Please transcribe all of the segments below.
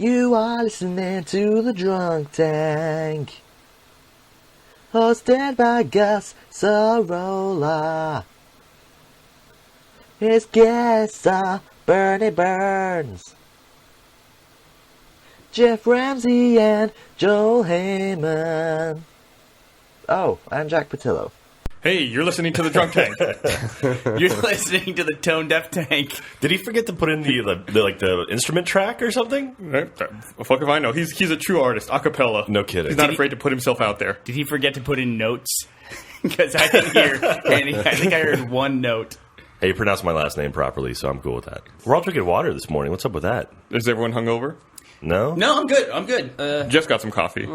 You are listening to The Drunk Tank, hosted by Gus Sorolla. His guests are Bernie Burns, Jeff Ramsey, and Joel Heyman. Oh, I'm Jack Patillo. Hey, you're listening to The Drunk Tank. You're listening to the Tone Deaf Tank. Did he forget to put in the instrument track or something? Fuck if I know. He's a true artist, a cappella. No kidding. He's not afraid to put himself out there. Did he forget to put in notes? Because I didn't hear any. I think I heard one note. Hey, you pronounced my last name properly, so I'm cool with that. We're all drinking water this morning. What's up with that? Is everyone hungover? No? No, I'm good. I'm good. Jeff got some coffee.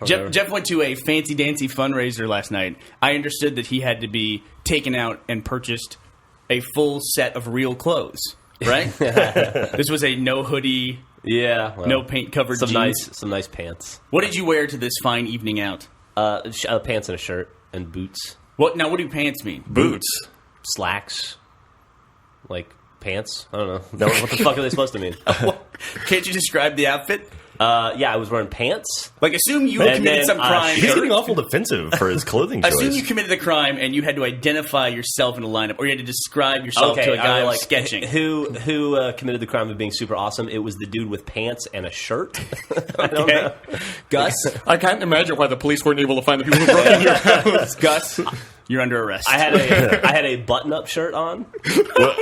Jeff went to a fancy dancy fundraiser last night. I understood that he had to be taken out and purchased a full set of real clothes, right? This was a no hoodie, no paint covered jeans. Some nice pants. What did you wear to this fine evening out? Pants and a shirt and boots. What do pants mean? Boots. Slacks. Like pants? I don't know. What the fuck are they supposed to mean? Can't you describe the outfit? I was wearing pants. Like, assume you committed some crime. He's getting awful defensive for his clothing choice. Assume you committed the crime and you had to identify yourself in a lineup, or you had to describe yourself to a guy like sketching. Who committed the crime of being super awesome? It was the dude with pants and a shirt. I don't know. Gus? I can't imagine why the police weren't able to find the people who broke into your house. Gus, you're under arrest. I had a button-up shirt on.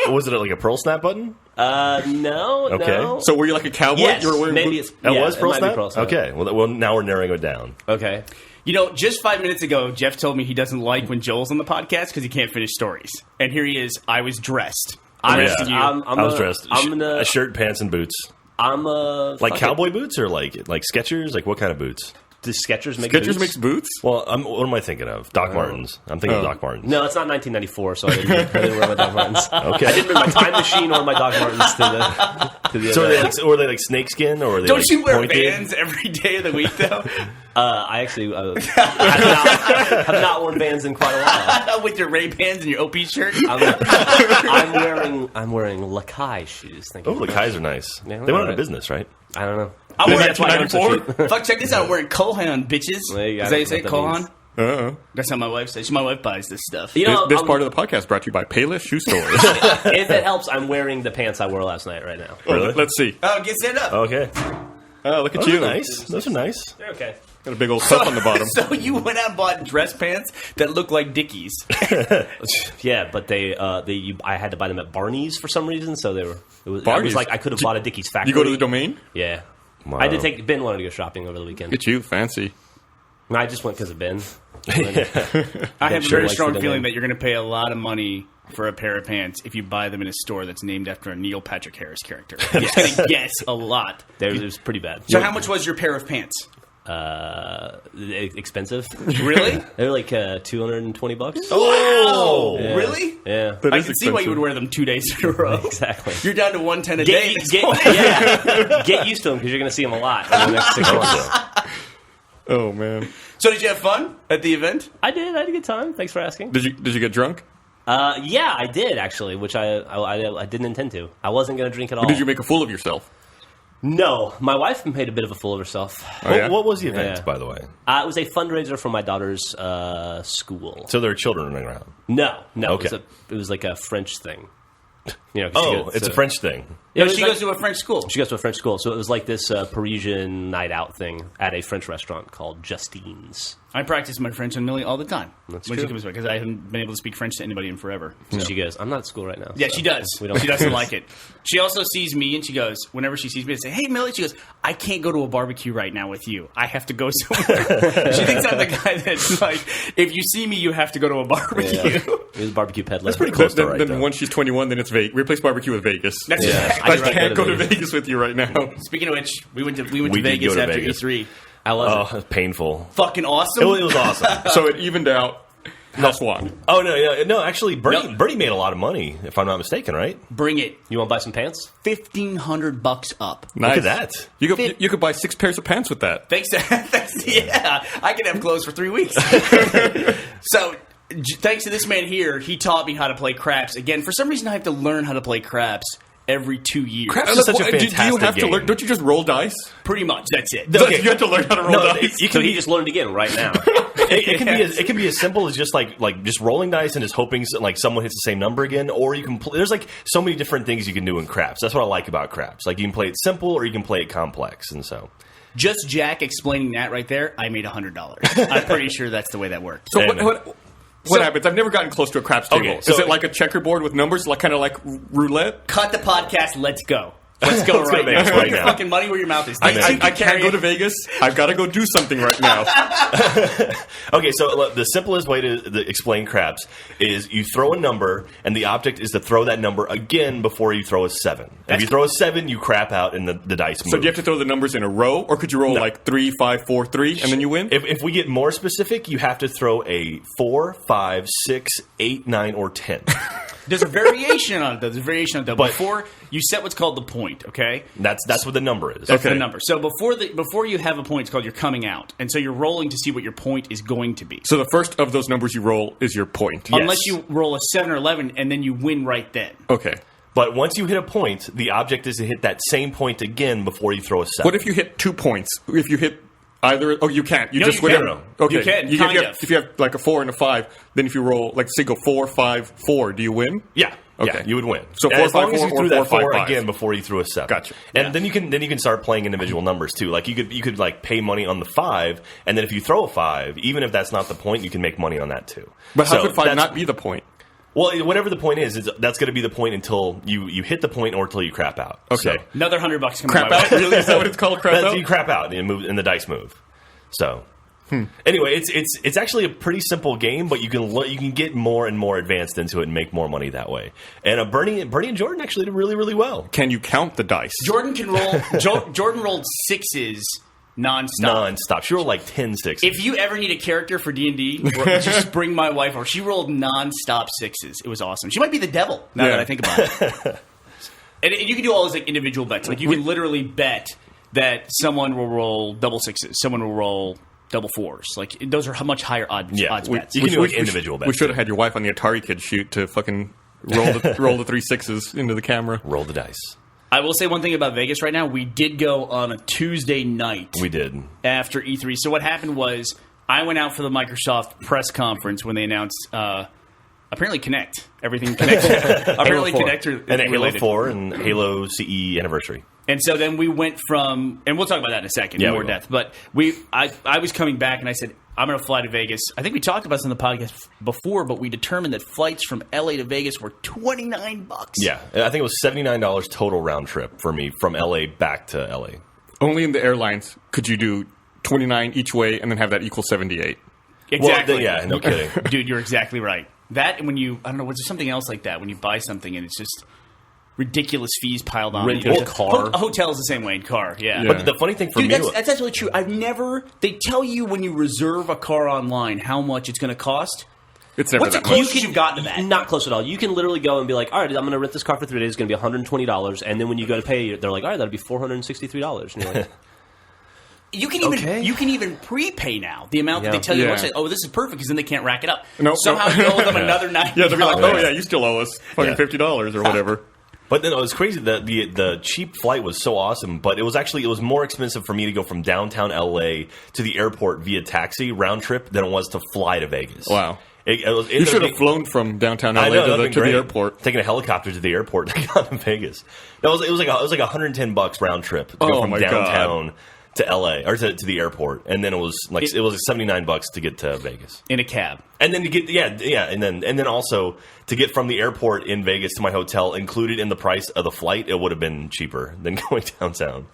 Was it like a pearl snap button? No. Okay. No. So were you like a cowboy? Yes, You were wearing maybe boots? it's... It was pearl snap? Pearl snap? Okay. Well, now we're narrowing it down. Okay. You know, just 5 minutes ago, Jeff told me he doesn't like when Joel's on the podcast because he can't finish stories. And here he is. I was dressed. I was dressed. A shirt, pants, and boots. Like cowboy boots or like Skechers? Like what kind of boots? Does Skechers make Skechers boots? makes boots? Well, what am I thinking of? Doc Martens. I'm thinking of Doc Martens. No, it's not 1994, so I didn't wear my Doc Martens. Okay. I didn't bring my time machine or my Doc Martens to the So were they like snakeskin or were they Don't like you wear pointed? Vans every day of the week, though? I actually have not worn Vans in quite a while. With your Ray-Bans and your OP shirt? I'm wearing Lakai shoes. Oh, Lakais are nice. Yeah, they went out right. of business, right? I don't know. I'm wearing That's why I so cheap. Fuck, check this out. I'm wearing Kohan, bitches. There you go. Is that how you say it? What that Kohan? That's how my wife says. My wife buys this stuff. You know, This part of the podcast brought to you by Payless Shoe Stores. if it helps, I'm wearing the pants I wore last night right now. Really? Let's see. Oh, get set up. Okay. Oh, look at Those you. are nice. Those are nice. They're okay. Got a big old cuff on the bottom. So you went out and bought dress pants that look like Dickies. Yeah, but I had to buy them at Barney's for some reason, so they were. It was Barney's? like I could have bought a Dickies factory. You go to the Domain? Yeah. Wow. I did take Ben wanted to go shopping over the weekend. Look at you, fancy. I just went because of Ben. I have a sure very likes strong the feeling domain. that you're going to pay a lot of money for a pair of pants if you buy them in a store that's named after a Neil Patrick Harris character. Yes. Going to guess a lot. It was pretty bad. So how much was your pair of pants? Expensive. Really? They're like $220. Oh, Yeah. really? Yeah. That I is can see why you would wear them 2 days in a row. Exactly. You're down to 110 a day. Get used to them because you're going to see them a lot in the next 6 months. Oh, man. So did you have fun at the event? I did. I had a good time. Thanks for asking. Did you get drunk? Yeah, I did actually, which I didn't intend to. I wasn't going to drink at all. Or did you make a fool of yourself? No, my wife made a bit of a fool of herself. Oh, yeah? What was the event, Yeah. by the way? It was a fundraiser for my daughter's school. So there are children running around. No. Okay. It was like a French thing. You know, 'cause she Oh, goes it's to- a French thing. Yeah, She goes to a French school. She goes to a French school, so it was like this Parisian night out thing at a French restaurant called Justine's. I practice my French on Millie all the time. That's when true. she comes back, because I haven't been able to speak French to anybody in forever. So she goes, "I'm not at school right now." Yeah, so she does. we don't- She doesn't like it. She also sees me, and she goes, whenever she sees me, I say, "Hey, Millie," she goes, "I can't go to a barbecue right now with you. I have to go somewhere." She thinks I'm the guy that's like, if you see me, you have to go to a barbecue. Yeah. It was a barbecue peddler. That's pretty close to right, Then though. once she's 21, then it's Vegas. Replace barbecue with Vegas. That's Yeah. I did can't go to Vegas. Vegas with you right now. Speaking of which, we went to We did Vegas go to after Vegas. E3. I was. Oh, it's painful. Fucking awesome. It was awesome. So it evened out. House one. Oh, no. Actually, No. Bernie made a lot of money, if I'm not mistaken, right? Bring it. You want to buy some pants? $1,500 up. Nice. Look at that. You could buy 6 pairs of pants with that. Thanks. Yeah, I could have clothes for 3 weeks. So, thanks to this man here, he taught me how to play craps. Again, for some reason, I have to learn how to play craps every 2 years. Craps is such a do you fantastic have to game. learn? Don't you just roll dice? Pretty much, that's it. You have to learn how to roll No, dice. so he just learned again right now. It can be as simple as just like just rolling dice and just hoping like someone hits the same number again, or you can there's like so many different things you can do in craps. That's what I like about craps. Like you can play it simple or you can play it complex, and so Just Jack explaining that right there, I made $100. I'm pretty sure that's the way that worked. So Amen. what happens? I've never gotten close to a craps table. Okay, so- Is it like a checkerboard with numbers, like kind of like roulette? Cut the podcast. Let's go. Let's go Let's go right to now. Vegas Put right your now. fucking money where your mouth is. I can't go to Vegas. I've got to go do something right now. Okay, so the simplest way to explain craps is you throw a number, and the object is to throw that number again before you throw a 7. If you throw a 7, you crap out, and the dice move. So do you have to throw the numbers in a row, or could you roll like 3, 5, 4, 3, and then you win? If we get more specific, you have to throw a 4, 5, 6, 8, 9, or 10. There's a variation on it, though. There's a variation on it, though. But- Before you set what's called the point, okay? That's what the number is. That's Okay. the number. So before you have a point, it's called you're coming out. And so you're rolling to see what your point is going to be. So the first of those numbers you roll is your point. Yes. Unless you roll a 7 or 11, and then you win right then. Okay. But once you hit a point, the object is to hit that same point again before you throw a 7. What if you hit 2 points? If you hit either, oh, you can't. You No, just you win. can. Okay. You can, If kind of. if you have like a 4 and a 5, then if you roll, like say go 4, 5, 4, do you win? Yeah. Okay. Yeah, you would win. So And 4, as long 5, as 4, you or threw that 4, 5, 4 5. again before you threw a 7. Gotcha. And then you can start playing individual numbers too. Like you could like pay money on the 5, and then if you throw a 5, even if that's not the point, you can make money on that too. But how So could 5 that's- not be the point? Well, whatever the point is, that's going to be the point until you hit the point or until you crap out. Okay. So, Another $100 coming Crap my way. out? Really? Is that what it's called? Crap that's, out? you crap out and the dice move. So. Anyway, it's actually a pretty simple game, but you can get more and more advanced into it and make more money that way. And Bernie and Jordan actually did really, really well. Can you count the dice? Jordan can roll. Jordan rolled 6s nonstop. Non-stop. She rolled like 10 sixes. If you ever need a character for D&D, just bring my wife over. She rolled non-stop 6s. It was awesome. She might be the devil, now Yeah. that I think about it. and you can do all those like individual bets. Like you can literally bet that someone will roll double 6s. Someone will roll double 4s. Like those are much higher odds bets. You can do like individual bets. We should have had your wife on the Atari Kid shoot to fucking roll the 3 6s into the camera. Roll the dice. I will say one thing about Vegas right now. We did go on a Tuesday night. We did. After E3. So what happened was I went out for the Microsoft press conference when they announced apparently Kinect. Everything Kinect. apparently Kinect And Halo related. 4 and Halo CE anniversary. And so then we went from, and we'll talk about that in a second, Yeah, in more we will. depth. But I was coming back and I said, I'm going to fly to Vegas. I think we talked about this in the podcast before, but we determined that flights from LA to Vegas were $29. Yeah, I think it was $79 total round trip for me from LA back to LA. Only in the airlines could you do 29 each way and then have that equal 78. Exactly. Well, yeah, no kidding. Dude, you're exactly right. That, and when you, I don't know, was there something else like that? When you buy something and it's just ridiculous fees piled on. Renting a car. A hotel is the same way in car, yeah. Yeah. But the funny thing for Dude, me, that's absolutely true. They tell you when you reserve a car online how much it's going to cost. It's never What's the that much. closest you've gotten to that? Not close at all. You can literally go and be like, all right, I'm going to rent this car for 3 days. It's going to be $120. And then when you go to pay, they're like, all right, that'll be $463. And you're like, You can even prepay now the amount that they tell you. Yeah. Once oh, this is perfect because then they can't rack it up. Nope, Somehow nope. you owe them another $90. Yeah, they'll be like, oh yeah, you still owe us fucking Yeah. $50 or whatever. but then it was crazy that the cheap flight was so awesome, but it was more expensive for me to go from downtown LA to the airport via taxi round trip than it was to fly to Vegas. Wow. It You should have flown from downtown LA I know, to that'd the been great. airport. Taking a helicopter to the airport to go to Vegas. It was like $110 round trip to go Oh from my downtown to LA or to the airport, and then it was like $79 to get to Vegas. In a cab. And then to get and then also to get from the airport in Vegas to my hotel included in the price of the flight, it would have been cheaper than going downtown.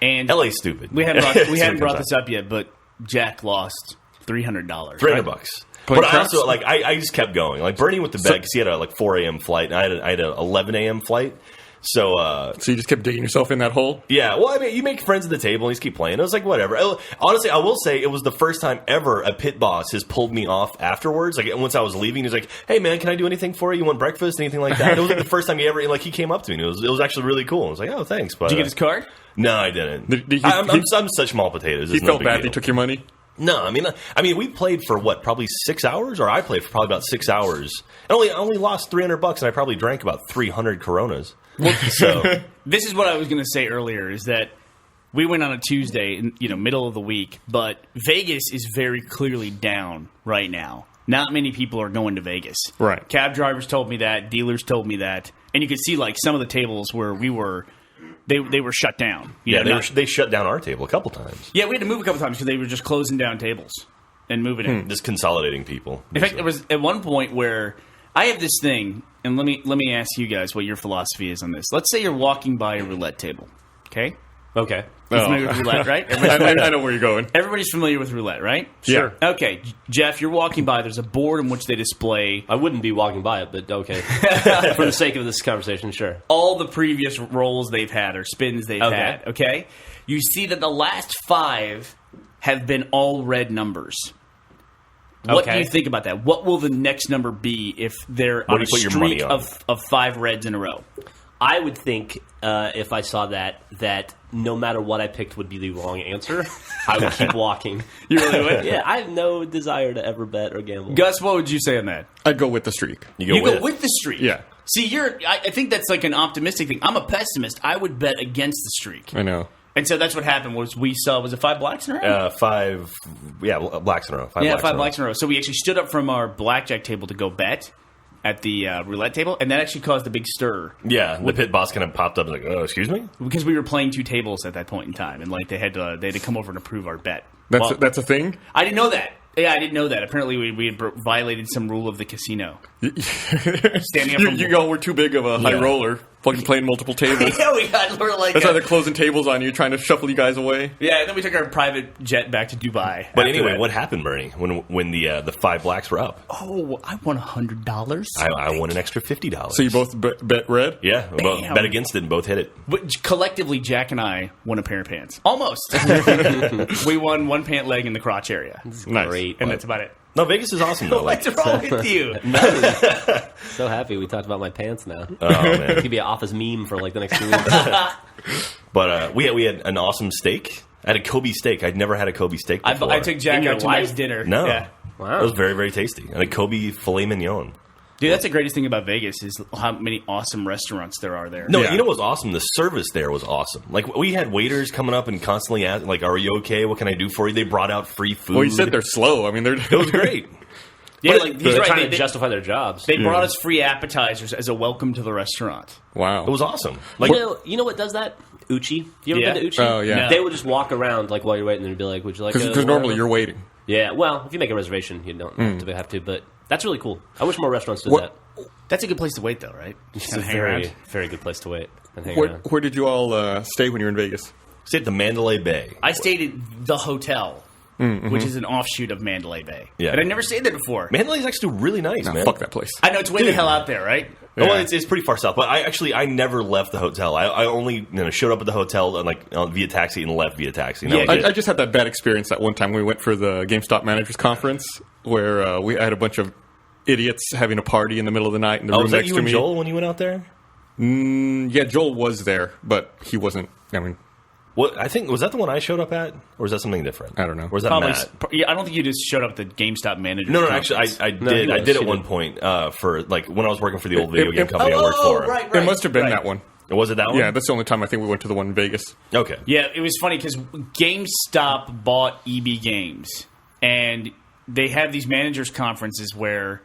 And LA's stupid. we hadn't brought this up yet, but Jack lost $300. $300. Playing But I craps? also I just kept going. Like Bernie with the bed because he had a 4 a.m. flight, and I had a 11 a.m. flight. So So you just kept digging yourself in that hole? yeah, well, I mean, you make friends at the table and you just keep playing. It was like, whatever. Honestly, I will say it was the first time ever a pit boss has pulled me off afterwards. Like, once I was leaving, he was like, hey, man, can I do anything for you? You want breakfast? Anything like that? It was like the first time he ever, like, he came up to me. And it was actually really cool. I was like, oh, thanks. But, Did you get his card? No, I didn't. Did he- I'm such small potatoes. He It's no felt big bad deal. he took your money? No, I mean, we played for what, probably 6 hours, or I played for probably about 6 hours. And only lost $300, and I probably drank about 300 Coronas. So This is what I was going to say earlier: is that we went on a Tuesday, middle of the week, but Vegas is very clearly down right now. Not many people are going to Vegas. Right. Cab drivers told me that. Dealers told me that. And you could see, like, some of the tables where we were, they were shut down. they shut down our table a couple times. Yeah, we had to move a couple times because they were just closing down tables and moving it. Just consolidating people. In fact, there was at one point where I have this thing, and let me ask you guys what your philosophy is on this. Let's say you're walking by a roulette table, okay? Okay. You're familiar with roulette, right? I know where you're going. Everybody's familiar with roulette, right? Sure. Okay, Jeff, you're walking by. There's a board in which they display I wouldn't be walking by it, but okay. For the sake of this conversation, sure. all the previous rolls they've had or spins they've Okay. had, okay? You see that the last 5 have been all red numbers. What do Okay. you think about that? What will the next number be if they're What on do a you put your money streak on? of 5 reds in a row? I would think if I saw that no matter what I picked would be the wrong answer, I would keep walking. You really would? Yeah, I have no desire to ever bet or gamble. Gus, what would you say on that? I'd go with the streak. You go with the streak. Yeah. See, I think that's like an optimistic thing. I'm a pessimist. I would bet against the streak. I know. And so that's what happened. Was it 5 blacks in a row? 5, blacks in a row. 5 5 blacks in a row. So we actually stood up from our blackjack table to go bet at the roulette table, and that actually caused a big stir Yeah, the pit boss kind of popped up and was like, oh, excuse me? because we were playing 2 tables at that point in time, and like they had to come over and approve our bet. That's a thing. I didn't know that. Yeah, I didn't know that. Apparently, we had violated some rule of the casino. Standing up from You all were too big of a high Yeah. roller, fucking playing multiple tables. yeah, we're like That's why they're closing tables on you, trying to shuffle you guys away. yeah. And then we took our private jet back to Dubai. But after anyway, that. what happened, Bernie, when the 5 blacks were up? Oh, I won $100. I won an extra $50. So you both bet red? Yeah, we both Bam. bet against it and both hit it. But collectively, Jack and I won a pair of pants. Almost. We won one pant leg in the crotch area, Nice. Great. and that's about it. No, Vegas is awesome, though. Like, What's wrong with you? So happy we talked about my pants now. oh, man. It could be an office meme for like the next 2 weeks. But we had an awesome steak. I had a Kobe steak. I'd never had a Kobe steak I before. took Jack In your out to my life? dinner. No. Yeah. Wow. It was very, very tasty. And a Kobe filet mignon. Dude, that's the greatest thing about Vegas is how many awesome restaurants there are there. No, Yeah. you know what was awesome? The service there was awesome. Like, we had waiters coming up and constantly asking, like, are you okay? What can I do for you? They brought out free food. Well, you said they're slow. I mean, they're It was great. Yeah, But like he's They're right. trying to They, justify their jobs. they brought us free appetizers as a welcome to the restaurant. Wow. It was awesome. Like, You know what does that? Uchi. You ever Yeah. been to Uchi? Oh, yeah. No. They would just walk around like while you're waiting and they'd be like, would you like a Because normally whatever? you're waiting. Yeah, well, if you make a reservation, you don't have to, but that's really cool. I wish more restaurants did What- that. That's a good place to wait, though, right? Just It's a kind of hang very, around. very good place to wait and hang Where, around. where did you all stay when you were in Vegas? stayed at the Mandalay Bay. I stayed at the hotel, which is an offshoot of Mandalay Bay. Yeah. And I never stayed there before. Mandalay's actually really nice, Nah, man. fuck that place. I know it's way the hell out there, right? Oh, well, Yeah. it's pretty far south, but I never left the hotel. I only showed up at the hotel and via taxi and left via taxi. And that Yeah, was it. I just had that bad experience that one time we went for the GameStop Managers Conference where I had a bunch of idiots having a party in the middle of the night in the Oh, room was that next you to and me. Joel when you went out there? Yeah, Joel was there, but he wasn't. I mean, What I think was that the one I showed up at, or was that something different? I don't know. Or was that Probably. Matt? Yeah, I don't think you just showed up at the GameStop manager. No, actually, I he did. I was. did at He one did. point for like when I was working for the old video It- game it- company I worked for. right. it must have been right. that one. Was it that one? Yeah, that's the only time I think we went to the one in Vegas. Okay. Yeah, it was funny because GameStop bought EB Games, and they have these managers' conferences where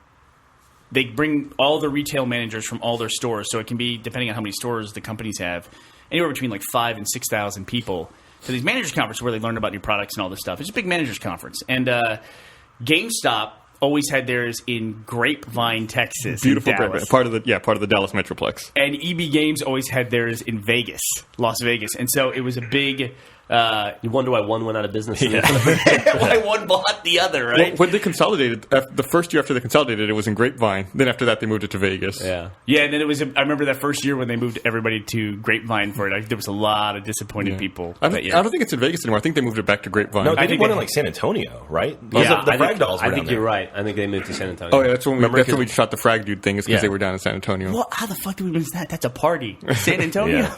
they bring all the retail managers from all their stores. So it can be, depending on how many stores the companies have, anywhere between like 5,000 and 6,000 people to these managers' conferences where they learn about new products and all this stuff. It's a big managers' conference, and GameStop always had theirs in Grapevine, Texas, Beautiful, in Dallas. part of the Dallas Metroplex. And EB Games always had theirs in Vegas, Las Vegas, and so it was a big. You wonder why one went out of business. Why one bought the other, right? When they consolidated, the first year after they consolidated, it was in Grapevine. Then after that, they moved it to Vegas. Yeah. Yeah, and then it was. I remember that first year when they moved everybody to Grapevine for it. There was a lot of disappointed people I that don't, year. I don't think it's in Vegas anymore. I think they moved it back to Grapevine. No, they I did think one they- in like San Antonio, right? Yeah, the I Frag think, Dolls were I down think there. you're right. I think they moved to San Antonio. Oh yeah, that's when we, Remember, that's when 'cause- we shot the Frag Dude thing. Is because Yeah. they were down in San Antonio. Well, how the fuck did we miss that? That's a party, San Antonio. Yeah.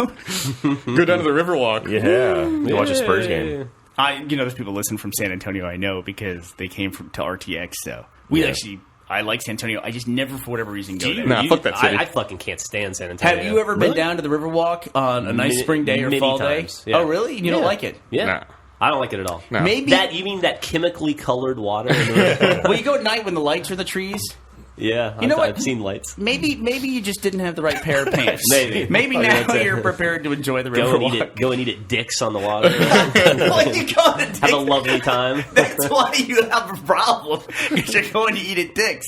Go down to the Riverwalk. Yeah, you watch a Spurs game. There's people listen from San Antonio. I know because they came to RTX. So we Yeah. actually I like San Antonio. I just never, for whatever reason, go there. Nah, fuck that city. I fucking can't stand San Antonio. Have you ever been Really? down to the Riverwalk on a nice Many- spring day or many fall times, day? yeah. Oh, really? You don't Yeah. like it? Yeah. Nah. I don't like it at all. No. Maybe. You mean that chemically colored water? Well, you go at night when the lights are in the trees. Yeah, You know what? I've seen lights. Maybe you just didn't have the right pair of pants. Maybe. Maybe Probably now that's it. you're prepared to enjoy the Go and eat Riverwalk. it. Go and eat it. Dicks on the water. Well, you go to Have a lovely time. That's why you have a problem. Because you're going to eat at Dick's.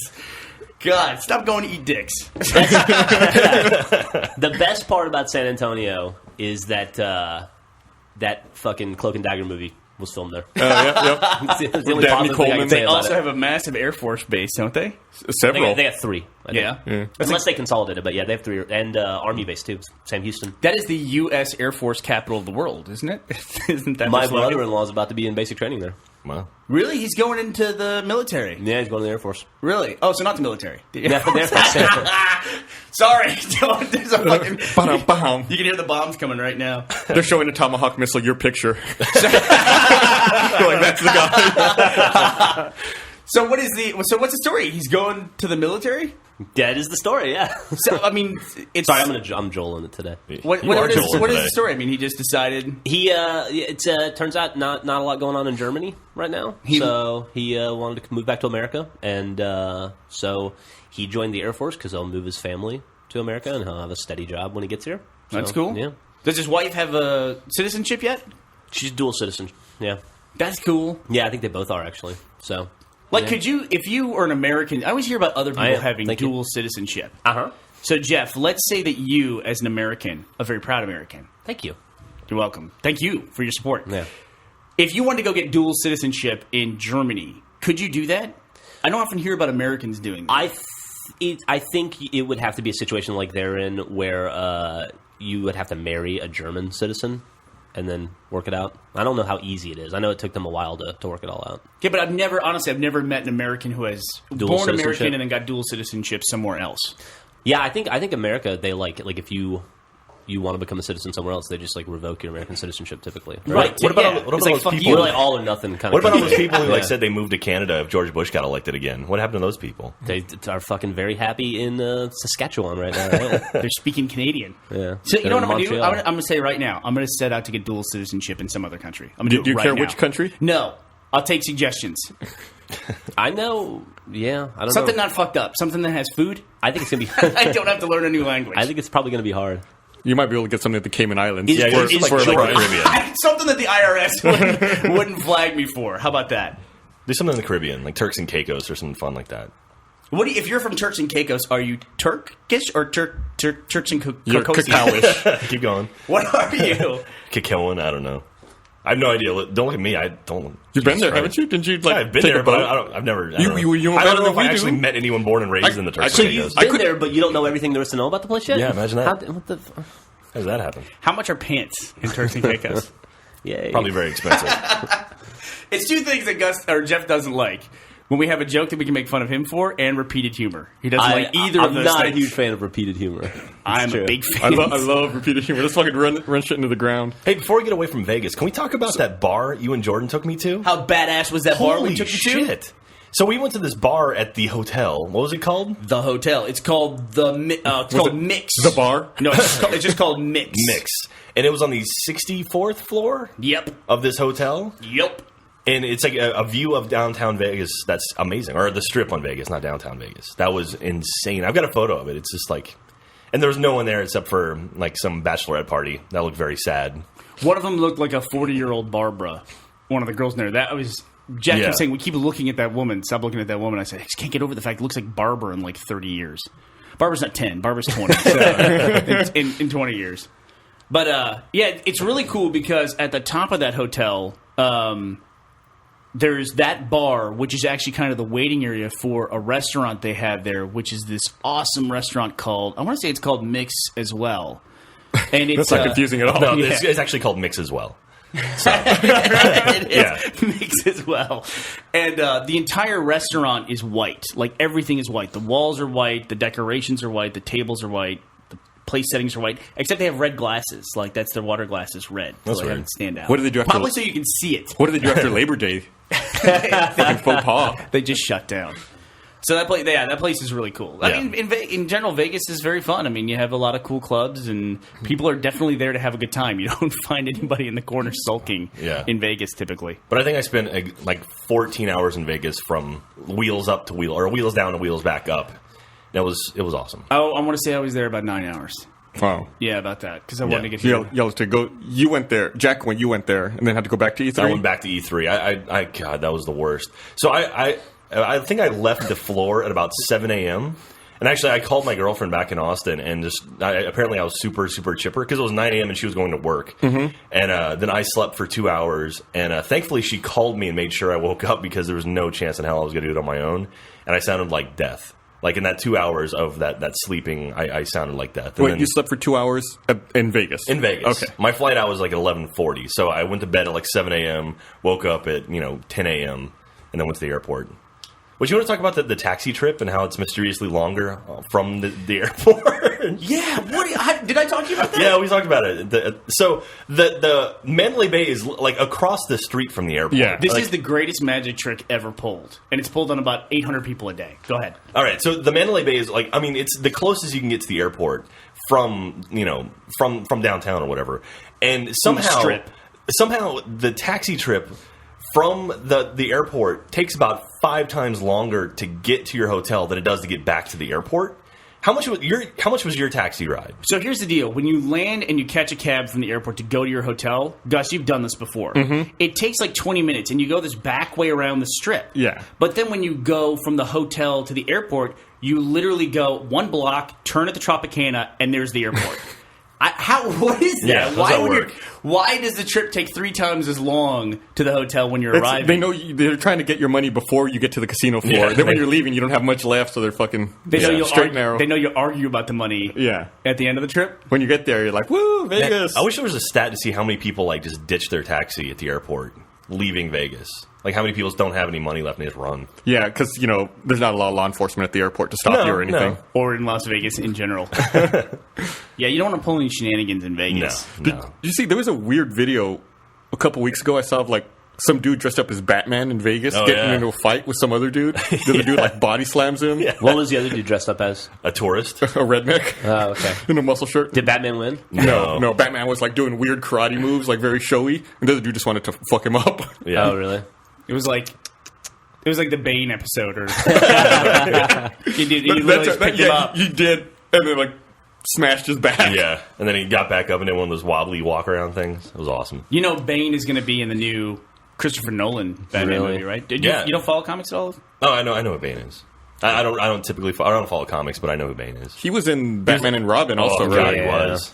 God, stop going to eat Dick's. The best part about San Antonio is that that fucking Cloak and Dagger movie was filmed there. Yeah. It's the only Dabney positive thing I Coleman. can say They about also it. have a massive Air Force base, don't they? Several. They got three. I think. Yeah. Unless they consolidated, but yeah, they have three. And Army base too. Sam Houston. That is the U.S. Air Force capital of the world, isn't it? Isn't that My their slogan? brother-in-law is about to be in basic training there. Wow. Really? He's going into the military? Yeah, he's going to the Air Force. Really? Oh, so not the military. The Air Yeah, Force. the Air Force. Sorry. There's a fucking... Ba-dum-bum. You can hear the bombs coming right now. They're showing a Tomahawk missile, your picture. Going, that's the guy. So what's the story? He's going to the military? That is the story. Yeah. So I mean, it's Sorry, I'm Joel in it today. what You are is Joel what is today. the story? I mean, he just decided. He it turns out not a lot going on in Germany right now. So he wanted to move back to America, and so he joined the Air Force because he'll move his family to America and he'll have a steady job when he gets here. So, That's cool. Yeah, Does his wife have a citizenship yet? she's dual citizen. Yeah, That's cool. yeah, I think they both are actually. So Like, yeah. could you, if you were an American, I always hear about other people am. having Thank you. dual citizenship. Uh-huh. So, Jeff, let's say that you, as an American, a very proud American, Thank you. you're welcome. Thank you for your support. Yeah. If you wanted to go get dual citizenship in Germany, could you do that? I don't often hear about Americans doing that. I think it would have to be a situation like they're in where you would have to marry a German citizen and then work it out. I don't know how easy it is. I know it took them a while to work it all out. Yeah, but I've never met an American who has Dual born citizenship? American and then got dual citizenship somewhere else. Yeah, I think America, they like if you want to become a citizen somewhere else, they just like revoke your American citizenship typically. Right. What about yeah. what about It's like, those fuck people? you. You're like all or nothing kind What of about all country. those people who Yeah. said they moved to Canada if George Bush got elected again? What happened to those people? They are fucking very happy in Saskatchewan right now. Right? They're speaking Canadian. Yeah. So you know what I'm They're going in to do? Montreal. I'm going to say right now, I'm going to set out to get dual citizenship in some other country. I'm going to Do you right care now. which country? No. I'll take suggestions. I know. Yeah, I don't Something know. not fucked up. Something that has food. I think it's gonna be. I don't have to learn a new language. I think it's probably gonna be hard. You might be able to get something at the Cayman Islands. Yeah, for- it's for a like- price. Caribbean. Something that the IRS wouldn't flag me for. How about that? Do something in the Caribbean, like Turks and Caicos or something fun like that. What do you, if you're from Turks and Caicos, are you Turkish or Turks and You're Caicos? cacao-ish. Keep going. What are you? Cacaoan, I don't know. I have no idea. Don't look at me. I don't. You've been there, Jesus haven't you? Didn't you like Yeah, I've been take there, a but boat? I've never. I You- don't know. you were I better don't know than if I we actually do. met anyone born and raised in the Turks So and you've Caicos. been there, but you don't know everything there is to know about the place yet. Yeah, imagine that. What the? How does that happen? How much are pants in Turks and Caicos? Yay. Probably very expensive. It's two things that Gus or Jeff doesn't like. When we have a joke that we can make fun of him for, and repeated humor. He doesn't like either I'm of those not things. a huge fan of repeated humor. I'm It's a true. big I, fan. I love repeated humor. Let's fucking run shit into the ground. Hey, before we get away from Vegas, can we talk about that bar you and Jordan took me to? How badass was that bar Holy we took you to? shit! So we went to this bar at the hotel. What was it called? The hotel. It's called it's called Mix. The bar? No, it's just called Mix. Mix. And it was on the 64th floor Yep. of this hotel. Yep. And it's like a view of downtown Vegas that's amazing. Or the strip on Vegas, not downtown Vegas. That was insane. I've got a photo of it. It's just like... And there was no one there except for like some bachelorette party. That looked very sad. One of them looked like a 40-year-old Barbara. One of the girls in there. That was... Jack Yeah. kept saying, we keep looking at that woman. Stop looking at that woman. I said, I just can't get over the fact it looks like Barbara in like 30 years. Barbara's not 10. Barbara's 20. So, in 20 years. But, yeah, it's really cool because at the top of that hotel... there's that bar, which is actually kind of the waiting area for a restaurant they have there, which is this awesome restaurant called, I want to say it's called Mix as well. And it's That's not confusing at all. No, yeah. it's actually called Mix as well. it is Yeah. Mix as well. And the entire restaurant is white. Like everything is white. The walls are white, the decorations are white, the tables are white, the place settings are white, except they have red glasses. Like that's their water glasses red. That's so they weird. have it stand out. What do they do after- Probably so you can see it. What did they do after Labor Day? Fucking faux pas. They just shut down. So that place is really cool. Yeah. I mean, in general, Vegas is very fun. I mean, you have a lot of cool clubs, and people are definitely there to have a good time. You don't find anybody in the corner sulking in Vegas typically. But I think I spent like 14 hours in Vegas from wheels up to wheels down to wheels back up. It was awesome. Oh, I want to say I was there about 9 hours. Wow. Yeah, about that, because I wanted to get here. Y'all to go. You went there, Jack. When you went there, and then had to go back to E3. I went back to E3. God, that was the worst. So I think I left the floor at about 7 a.m. And actually, I called my girlfriend back in Austin, and apparently I was super, super chipper because it was 9 a.m. and she was going to work. Mm-hmm. And then I slept for 2 hours, and thankfully she called me and made sure I woke up because there was no chance in hell I was going to do it on my own. And I sounded like death. Like in that 2 hours of that sleeping, I sounded like death. And Wait, you slept for 2 hours in Vegas? In Vegas. Okay. My flight out was like 11:40, so I went to bed at like 7 a.m., woke up at 10 a.m., and then went to the airport. Would you want to talk about the taxi trip and how it's mysteriously longer from the airport? Yeah, did I talk to you about that? Yeah, we talked about it. So the Mandalay Bay is like across the street from the airport. Yeah. This is the greatest magic trick ever pulled, and it's pulled on about 800 people a day. Go ahead. All right, so the Mandalay Bay is like, I mean, it's the closest you can get to the airport from downtown or whatever. And somehow the taxi trip from the airport takes about 5 times longer to get to your hotel than it does to get back to the airport. How much was your taxi ride? So here's the deal. When you land and you catch a cab from the airport to go to your hotel, Gus, you've done this before. Mm-hmm. It takes like 20 minutes, and you go this back way around the strip. Yeah. But then when you go from the hotel to the airport, you literally go 1 block, turn at the Tropicana, and there's the airport. What is that? Yeah, how does that work? Why does the trip take 3 times as long to the hotel when you're arriving? They know they're trying to get your money before you get to the casino floor. Yeah. Then when you're leaving, you don't have much left, so they're fucking straight and narrow. They know you'll argue about the money at the end of the trip. When you get there, you're like, woo, Vegas. I wish there was a stat to see how many people like just ditch their taxi at the airport leaving Vegas. Like how many people don't have any money left and they just run. Yeah, because, there's not a lot of law enforcement at the airport to stop you or anything. No. Or in Las Vegas in general. Yeah, you don't want to pull any shenanigans in Vegas. No. Did you see, there was a weird video a couple weeks ago I saw of, like, some dude dressed up as Batman in Vegas getting into a fight with some other dude. The other dude, like, body slams him. Yeah. What was the other dude dressed up as? A tourist. A redneck. Oh, okay. In a muscle shirt. Did Batman win? No. Batman was, like, doing weird karate moves, like, very showy. And the other dude just wanted to fuck him up. Yeah. Oh, really? It was like the Bane episode, or he literally just picked him up. He did, and then, like, smashed his back. Yeah, and then he got back up and did one of those wobbly walk around things. It was awesome. Bane is going to be in the new Christopher Nolan Batman movie, right? You don't follow comics at all? Oh, I know who Bane is. I don't typically I don't follow comics, but I know who Bane is. He was in Batman and Robin also, God, right? he was.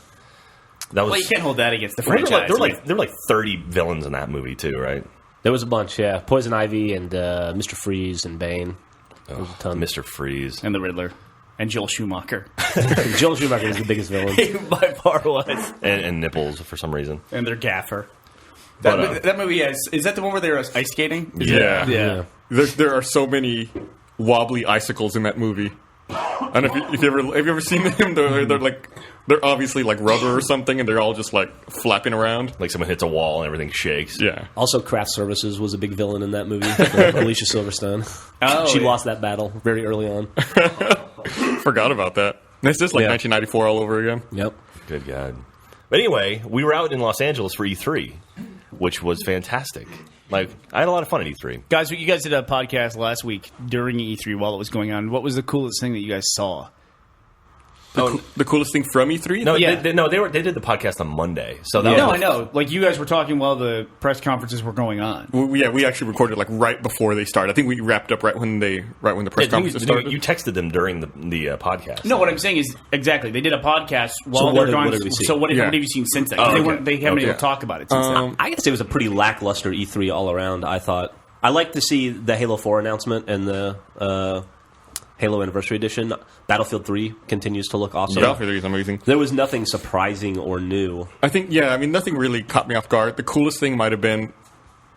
That was. Well, you can't hold that against the There franchise. were like 30 villains in that movie too, right? There was a bunch, yeah. Poison Ivy and Mr. Freeze and Bane. There was a ton. Mr. Freeze. And the Riddler. And Joel Schumacher. Joel Schumacher is the biggest villain. He by far was. And nipples for some reason. And their gaffer. But, That movie is that the one where they're ice skating? Yeah. There are so many wobbly icicles in that movie. I don't know if you ever seen them. They're obviously like rubber or something, and they're all just like flapping around. like someone hits a wall and everything shakes. Yeah. Also, Craft Services was a big villain in that movie. Alicia Silverstone. Oh, she yeah. lost that battle very early on. Forgot about that. It's just like 1994 all over again. Yep. Good God. But anyway, we were out in Los Angeles for E3, which was fantastic. Like, I had a lot of fun at E3. Guys, you guys did a podcast last week during E3 while it was going on. What was the coolest thing that you guys saw? The coolest thing from E3? No, Yeah. they did the podcast on Monday. So that No, was I know. Like, you guys were talking while the press conferences were going on. We actually recorded like right before they started. I think we wrapped up right when the press conferences started. You texted them during the podcast. No, what I'm saying is exactly they did a podcast while what they were did- gone. what did we see? So what Yeah. have you seen since then? 'Cause Oh, they okay. weren't. They haven't been able to talk about it since then. I guess it was a pretty lackluster E3 all around, I thought. I like to see the Halo 4 announcement and the Halo Anniversary Edition. Battlefield 3 continues to look awesome. Battlefield 3 is amazing. There was nothing surprising or new. I think, nothing really caught me off guard. The coolest thing might have been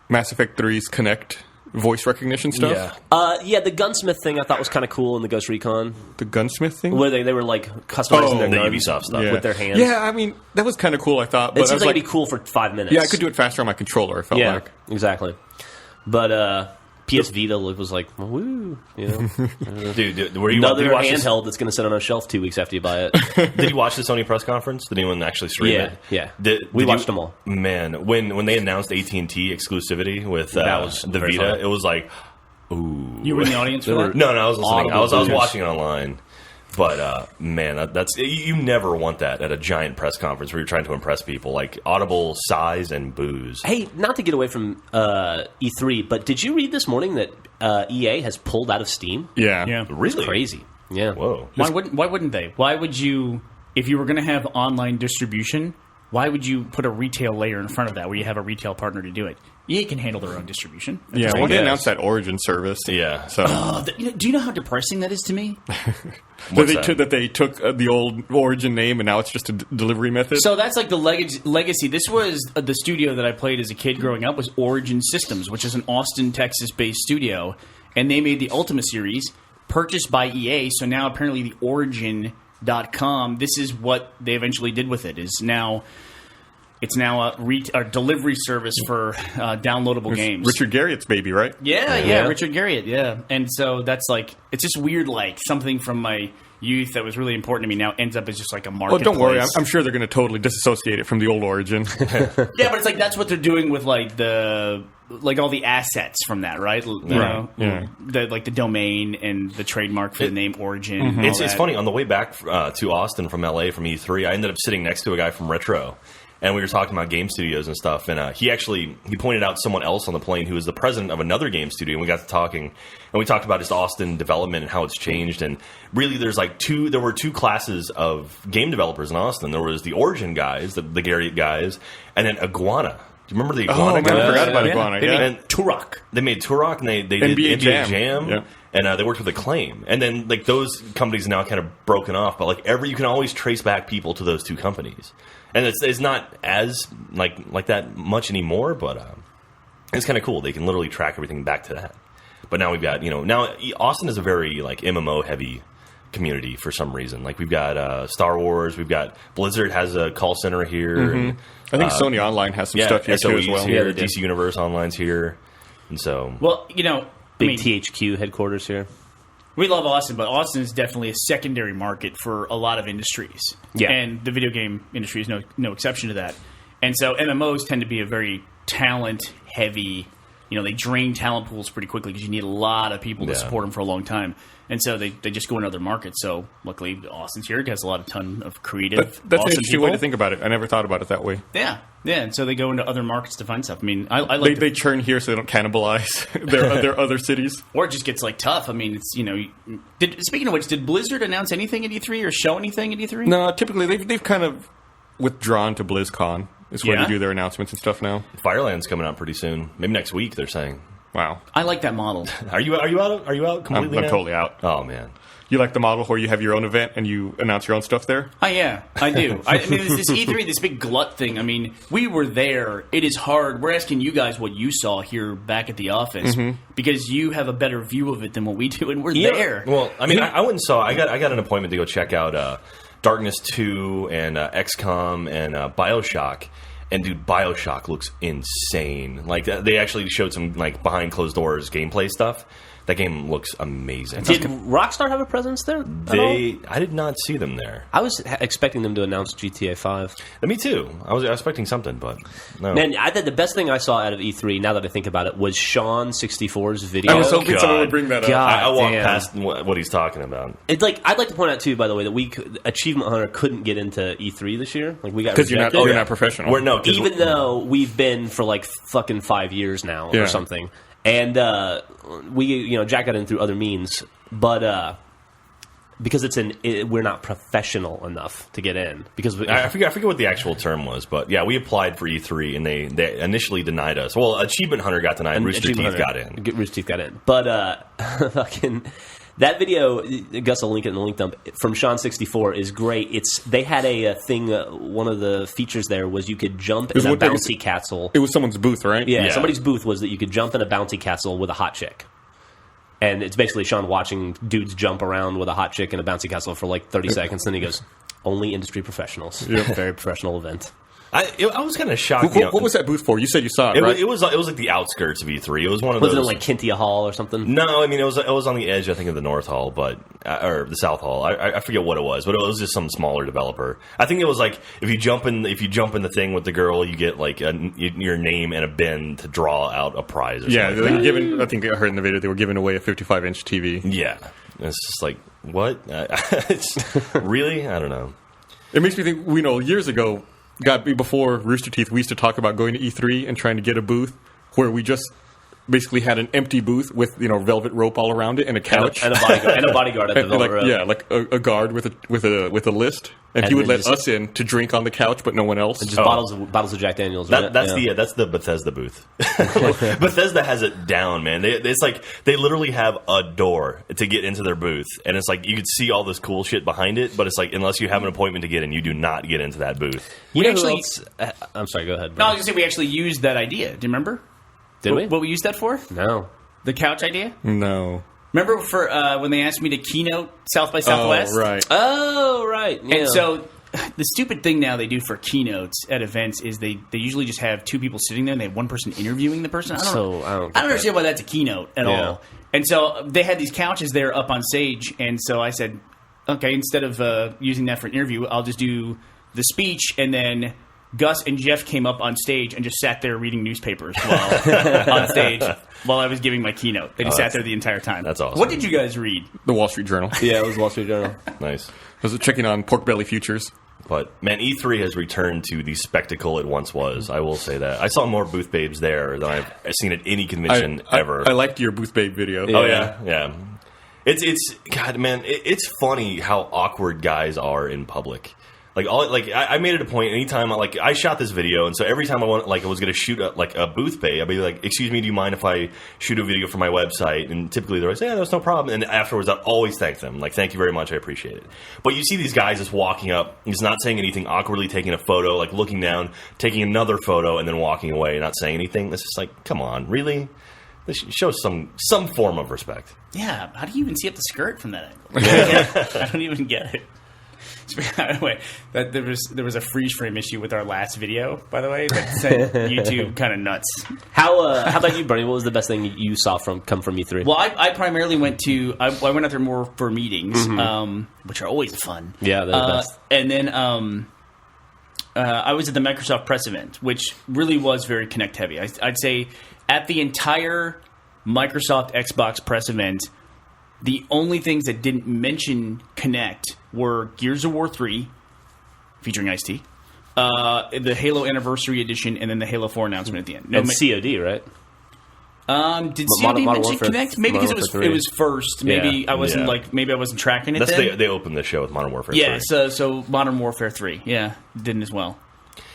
Mass Effect 3's Kinect voice recognition stuff. Yeah. The gunsmith thing I thought was kind of cool in the Ghost Recon, The gunsmith thing? where they were like customizing their the guns Ubisoft stuff. Yeah. with their hands. Yeah, I mean, that was kind of cool, I thought. But It I seems was like it'd be cool for 5 minutes. Yeah, I could do it faster on my controller, I felt Yeah, like. exactly. But PS Vita was like, woo, you know. Dude, were you Another did you watch handheld that's going to sit on a shelf 2 weeks after you buy it. Did you watch the Sony press conference? Did anyone actually stream it? Yeah. We We watched them all. Man, when they announced AT&T exclusivity with That was the very Vita, fun. it was like, ooh. You were in the audience for that? No, I was listening. I was Audible watching it online. But man, that's you never want that at a giant press conference where you're trying to impress people. Like audible sighs and boos. Hey, not to get away from E3, but did you read this morning that EA has pulled out of Steam? Yeah. Yeah. Really? Crazy. Yeah. Whoa. Why wouldn't they? Why would you, if you were going to have online distribution, why would you put a retail layer in front of that where you have a retail partner to do it? EA can handle their own distribution. Yeah, well, they guess. announced that Origin service. Yeah. So Do you know how depressing that is to me? What's that? that they took the old Origin name and now it's just a delivery method. So that's like the legacy. This was the studio that I played as a kid growing up was Origin Systems, which is an Austin, Texas-based studio, and they made the Ultima series, purchased by EA. So now apparently the Origin.com, this is what they eventually did with it. It's now a delivery service for downloadable games. Richard Garriott's baby, right? Yeah, Richard Garriott, yeah. And so that's like, it's just weird, like something from my youth that was really important to me now ends up as just like a Oh, marketplace. don't worry. I'm sure they're going to totally disassociate it from the old Origin. Yeah, but it's like that's what they're doing with like all the assets from that, right? You know, yeah. the domain and the trademark for the name Origin. and all It's that. funny. On the way back to Austin from LA from E3, I ended up sitting next to a guy from Retro. And we were talking about game studios and stuff, and he pointed out someone else on the plane who was the president of another game studio, and we got to talking, and we talked about just Austin development and how it's changed, and really there were two classes of game developers in Austin. There was the Origin guys, the Garriott guys, and then Iguana. Do you remember the Iguana Oh, man, guys? I forgot about Iguana. They Yeah. made Turok. They made Turok, and they did NBA NBA Jam. Yeah. and they worked with Acclaim. And then like those companies are now kind of broken off, but like you can always trace back people to those two companies. And it's not as like that much anymore, but it's kind of cool. They can literally track everything back to that. But now we've got now Austin is a very like MMO heavy community for some reason. Like we've got Star Wars, we've got Blizzard has a call center here. And, I think Sony Online has some stuff here too SOE's as well. here, Yeah, they do. DC Universe Online's here, and so Well, Big THQ headquarters here. we love Austin, but Austin is definitely a secondary market for a lot of industries. Yeah. And the video game industry is no exception to that. And so MMOs tend to be a very talent-heavy, they drain talent pools pretty quickly because you need a lot of people to Yeah. support them for a long time. And so they just go into other markets. So luckily, Austin's here. It has a ton of creative, That's an awesome interesting people. way to think about it. I never thought about it that way. Yeah. And so they go into other markets to find stuff. I mean, I like They churn here so they don't cannibalize their other cities. or it just gets like tough. I mean, it's speaking of which, did Blizzard announce anything at E3 or show anything at E3? No, typically they've kind of withdrawn to BlizzCon. Is where Yeah? they do their announcements and stuff now. Fireland's coming out pretty soon. Maybe next week. They're saying. Wow, I like that model. Are you out? Are you out I'm completely? now? totally out. Oh man. You like the model where you have your own event and you announce your own stuff there? Oh, yeah, I do. I mean, this E3, this big glut thing. I mean, we were there. It is hard. We're asking you guys what you saw here back at the office because you have a better view of it than what we do, and we're there. Well, I mean, I went and saw. I got an appointment to go check out Darkness 2 and XCOM and BioShock. And dude, BioShock looks insane. Like they actually showed some like behind closed doors gameplay stuff. That game looks amazing. Did Rockstar have a presence there? I did not see them there. I was expecting them to announce GTA 5. Me too. I was expecting something, but no. Man, I think the best thing I saw out of E3, now that I think about it, was Sean 64's video. I was hoping God. someone would bring that up. God. I walked damn. past what he's talking about. It's like I'd like to point out too, by the way, that Achievement Hunter couldn't get into E3 this year. Like we got Because you're rejected. not professional. We're, no, 'cause Even though we've been for like fucking 5 years now Yeah. or something, and Jack got in through other means, but because we're not professional enough to get in because I forget what the actual term was, but yeah, we applied for E3 and they initially denied us. Well, Achievement Hunter got denied. Rooster Teeth got in. Rooster Teeth got in, but fucking. That video, Gus will link it in the link dump, from Sean 64 is great. They had a thing, one of the features there was you could jump in a what- bouncy castle. It was someone's booth, right? Yeah, Yeah. somebody's booth was that you could jump in a bouncy castle with a hot chick. And it's basically Sean watching dudes jump around with a hot chick in a bouncy castle for like 30 seconds. Then he goes, only industry professionals. Very professional event. I was kind of shocked. What was that booth for? You said you saw it, It, right? it was like the outskirts of E3. It was one of Was those. it in like Kintia Hall or something? No, I mean it was on the edge, I think, of the North Hall, but or the South Hall. I forget what it was, but it was just some smaller developer. I think it was like if you jump in the thing with the girl, you get like your name and a bin to draw out a prize. Or Yeah, something they like were that. giving. I think I heard in the video they were giving away a 55-inch TV. Yeah, it's just like what? It's, really? I don't know. It makes me think. We know years ago, before Rooster Teeth, we used to talk about going to E3 and trying to get a booth where we just basically had an empty booth with velvet rope all around it and a couch. And a bodyguard at the And, Velvet Rope. yeah, like a guard with a list, and he And would then let just- us in to drink on the couch, but no one else. Just bottles of Jack Daniels. Right? That's the Bethesda booth. Like, Bethesda has it down, man. It's like they literally have a door to get into their booth, and it's like you could see all this cool shit behind it, but it's like unless you have an appointment to get in, you do not get into that booth. We We actually. actually- I'm sorry. Go ahead. No, I was going to say we actually used that idea. Do you remember? Did we? What we used that for? No. The couch idea? No. Remember for when they asked me to keynote South by Southwest? Oh, right. Oh, right. Yeah. And so the stupid thing now they do for keynotes at events is they usually just have two people sitting there and they have one person interviewing the person. I don't understand why that's a keynote at Yeah. all. And so they had these couches there up on stage, and so I said, okay, instead of using that for an interview, I'll just do the speech, and then Gus and Jeff came up on stage and just sat there reading newspapers while on stage while I was giving my keynote. They just sat there the entire time. That's awesome. What did you guys read? The Wall Street Journal. Yeah, it was Wall Street Journal. Nice. I was checking on pork belly futures. But man, E3 has returned to the spectacle it once was. I will say that. I saw more booth babes there than I've seen at any convention ever. I liked your booth babe video. Oh yeah. It's God, man. It's funny how awkward guys are in public. I made it a point anytime I shot this video, and so every time I was going to shoot a booth babe, I'd be like, "Excuse me, do you mind if I shoot a video for my website?" And typically they're like, "Yeah, that's no problem." And afterwards, I'd always thank them, like, "Thank you very much, I appreciate it." But you see these guys just walking up, just not saying anything, awkwardly taking a photo, like looking down, taking another photo, and then walking away, not saying anything. It's just like, come on, really? This shows some form of respect. Yeah, how do you even see up the skirt from that angle? I don't even get it. By the way, there was a freeze frame issue with our last video. By the way, that sent YouTube kind of nuts. How about you, Bernie? What was the best thing you saw come from E3? Well, I primarily went to I went out there more for meetings, which are always fun. Yeah, they're the best. And then I was at the Microsoft press event, which really was very Kinect heavy. I'd say at the entire Microsoft Xbox press event, the only things that didn't mention Kinect were Gears of War 3, featuring Ice-T, the Halo Anniversary Edition, and then the Halo 4 announcement at the end. And COD, right? Did COD Modern mention Warfare- Kinect? Maybe because Modern Warfare it 3. was first. Maybe Yeah. I wasn't Yeah. maybe I wasn't tracking it then. They opened the show with Modern Warfare. Yeah, 3. so Modern Warfare 3, didn't as well.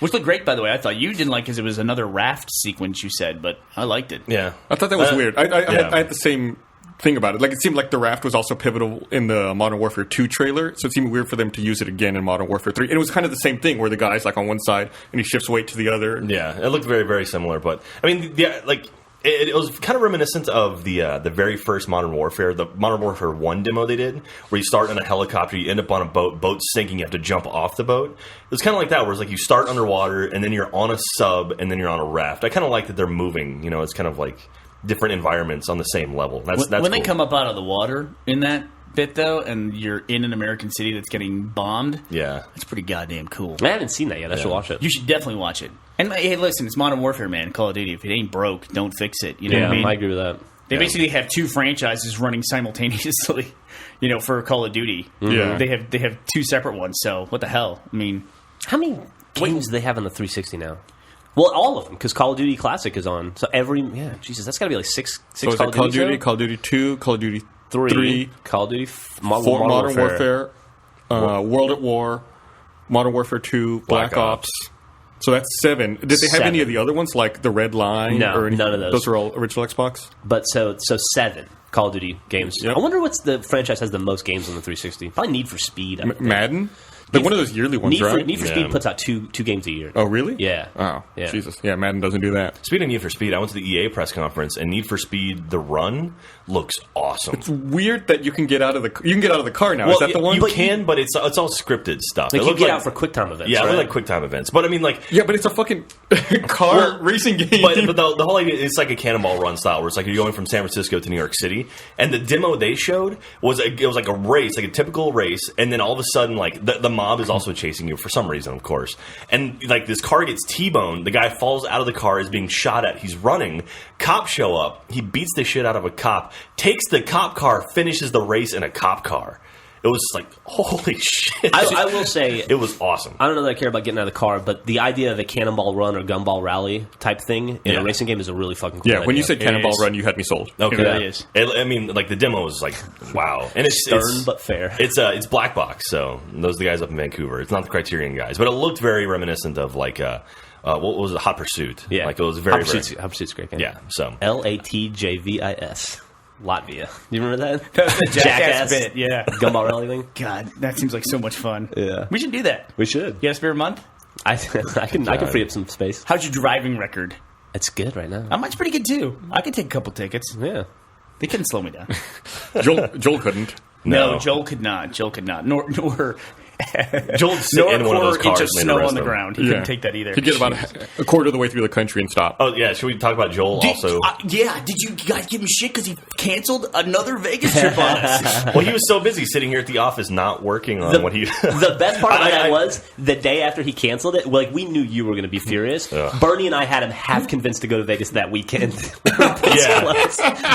Which looked great, by the way. I thought you didn't like because it was another raft sequence, you said, but I liked it. Yeah. I thought that was weird. I yeah. had the same thing about it. Like, it seemed like the raft was also pivotal in the Modern Warfare 2 trailer, so it seemed weird for them to use it again in Modern Warfare 3. And it was kind of the same thing, where the guy's like on one side and he shifts weight to the other. Yeah, it looked very, very similar. But I mean, yeah, like it was kind of reminiscent of the very first Modern Warfare, the Modern Warfare 1 demo they did, where you start in a helicopter, you end up on a boat sinking, you have to jump off the boat. It was kind of like that, where it's like you start underwater and then you're on a sub and then you're on a raft. I kind of like that they're moving. You know, it's kind of like different environments on the same level. That's When they cool. come up out of the water in that bit, though, and you're in an American city that's getting bombed, Yeah. it's pretty goddamn cool. I haven't seen that yet. I should watch it. You should definitely watch it. And hey, listen, it's Modern Warfare, man. Call of Duty. If it ain't broke, don't fix it. You know Yeah, what I mean? I agree with that. They basically have two franchises running simultaneously, for Call of Duty. Yeah. They have two separate ones. So what the hell? I mean, How many games do they have on the 360 now? Well, all of them, because Call of Duty Classic is on. So Jesus, that's got to be like six So it's Call like of Call of Duties Duty, now? Call of Duty 2, Call of Duty 3, Call of Duty, 4, Modern Warfare, World at War, Modern Warfare 2, Black Ops. So that's 7. Did they have any 7. of the other ones, like the Red Line? No, or any, none of those. Those are all original Xbox? But so 7 Call of Duty games. Yep. I wonder what's the franchise has the most games on the 360. Probably Need for Speed. I would think. Madden? Like one of those yearly ones, Need for, right? Need for Yeah. Speed puts out two games a year. Oh, really? Yeah. Oh, Yeah. Jesus. Yeah, Madden doesn't do that. Speaking of Need for Speed, I went to the EA press conference, and Need for Speed: The Run looks awesome. It's weird that you can get out of the car now. Is that the one? You can, but it's all scripted stuff. Like It you looked get like- out for QuickTime events. Yeah, right? I like QuickTime events. But I mean, like, Yeah, but it's a fucking car racing game. but the whole idea, it's like a Cannonball Run style, where it's like you're going from San Francisco to New York City, and the demo they showed was it was like a race, like a typical race, and then all of a sudden, like the mob is also chasing you for some reason, of course, and like this car gets T-boned, the guy falls out of the car, is being shot at, he's running, cops show up, he beats the shit out of a cop, takes the cop car, finishes the race in a cop car. It was like, holy shit! I will say, it was awesome. I don't know that I care about getting out of the car, but the idea of a Cannonball Run or Gumball Rally type thing in Yeah. a racing game is a really fucking cool yeah, when you idea. said Cannonball is. Run, you had me sold. Okay, It really is. I mean, like the demo was like, wow, and it's Stern but fair. It's Black Box, so those are the guys up in Vancouver. It's not the Criterion guys, but it looked very reminiscent of like what was it, Hot Pursuit? Yeah, like it was very, Hot Pursuit's a great game. yeah. So LATJVIS, Latvia. You remember that? That's the jackass bit, yeah. Gumball Rally thing. God, that seems like so much fun. Yeah. We should do that. We should. You got a spare month? I can free up some space. How's your driving record? It's good right now. Mine's pretty good too. I could take a couple tickets. Yeah. They couldn't slow me down. Joel couldn't. No, Joel could not. Joel could not. Nor Joel would sit in one of those inch cars of and they'd snow arrest on the him. ground. He couldn't take that either. He'd get about a quarter of the way through the country and stop. Oh yeah, should we talk about Joel also? Yeah, did you guys give him shit because he canceled another Vegas trip on us? Well, he was so busy sitting here at the office not working on what he. The best part of I- that was the day after he canceled it. Like we knew you were going to be furious. Yeah. Bernie and I had him half convinced to go to Vegas that weekend. Yeah.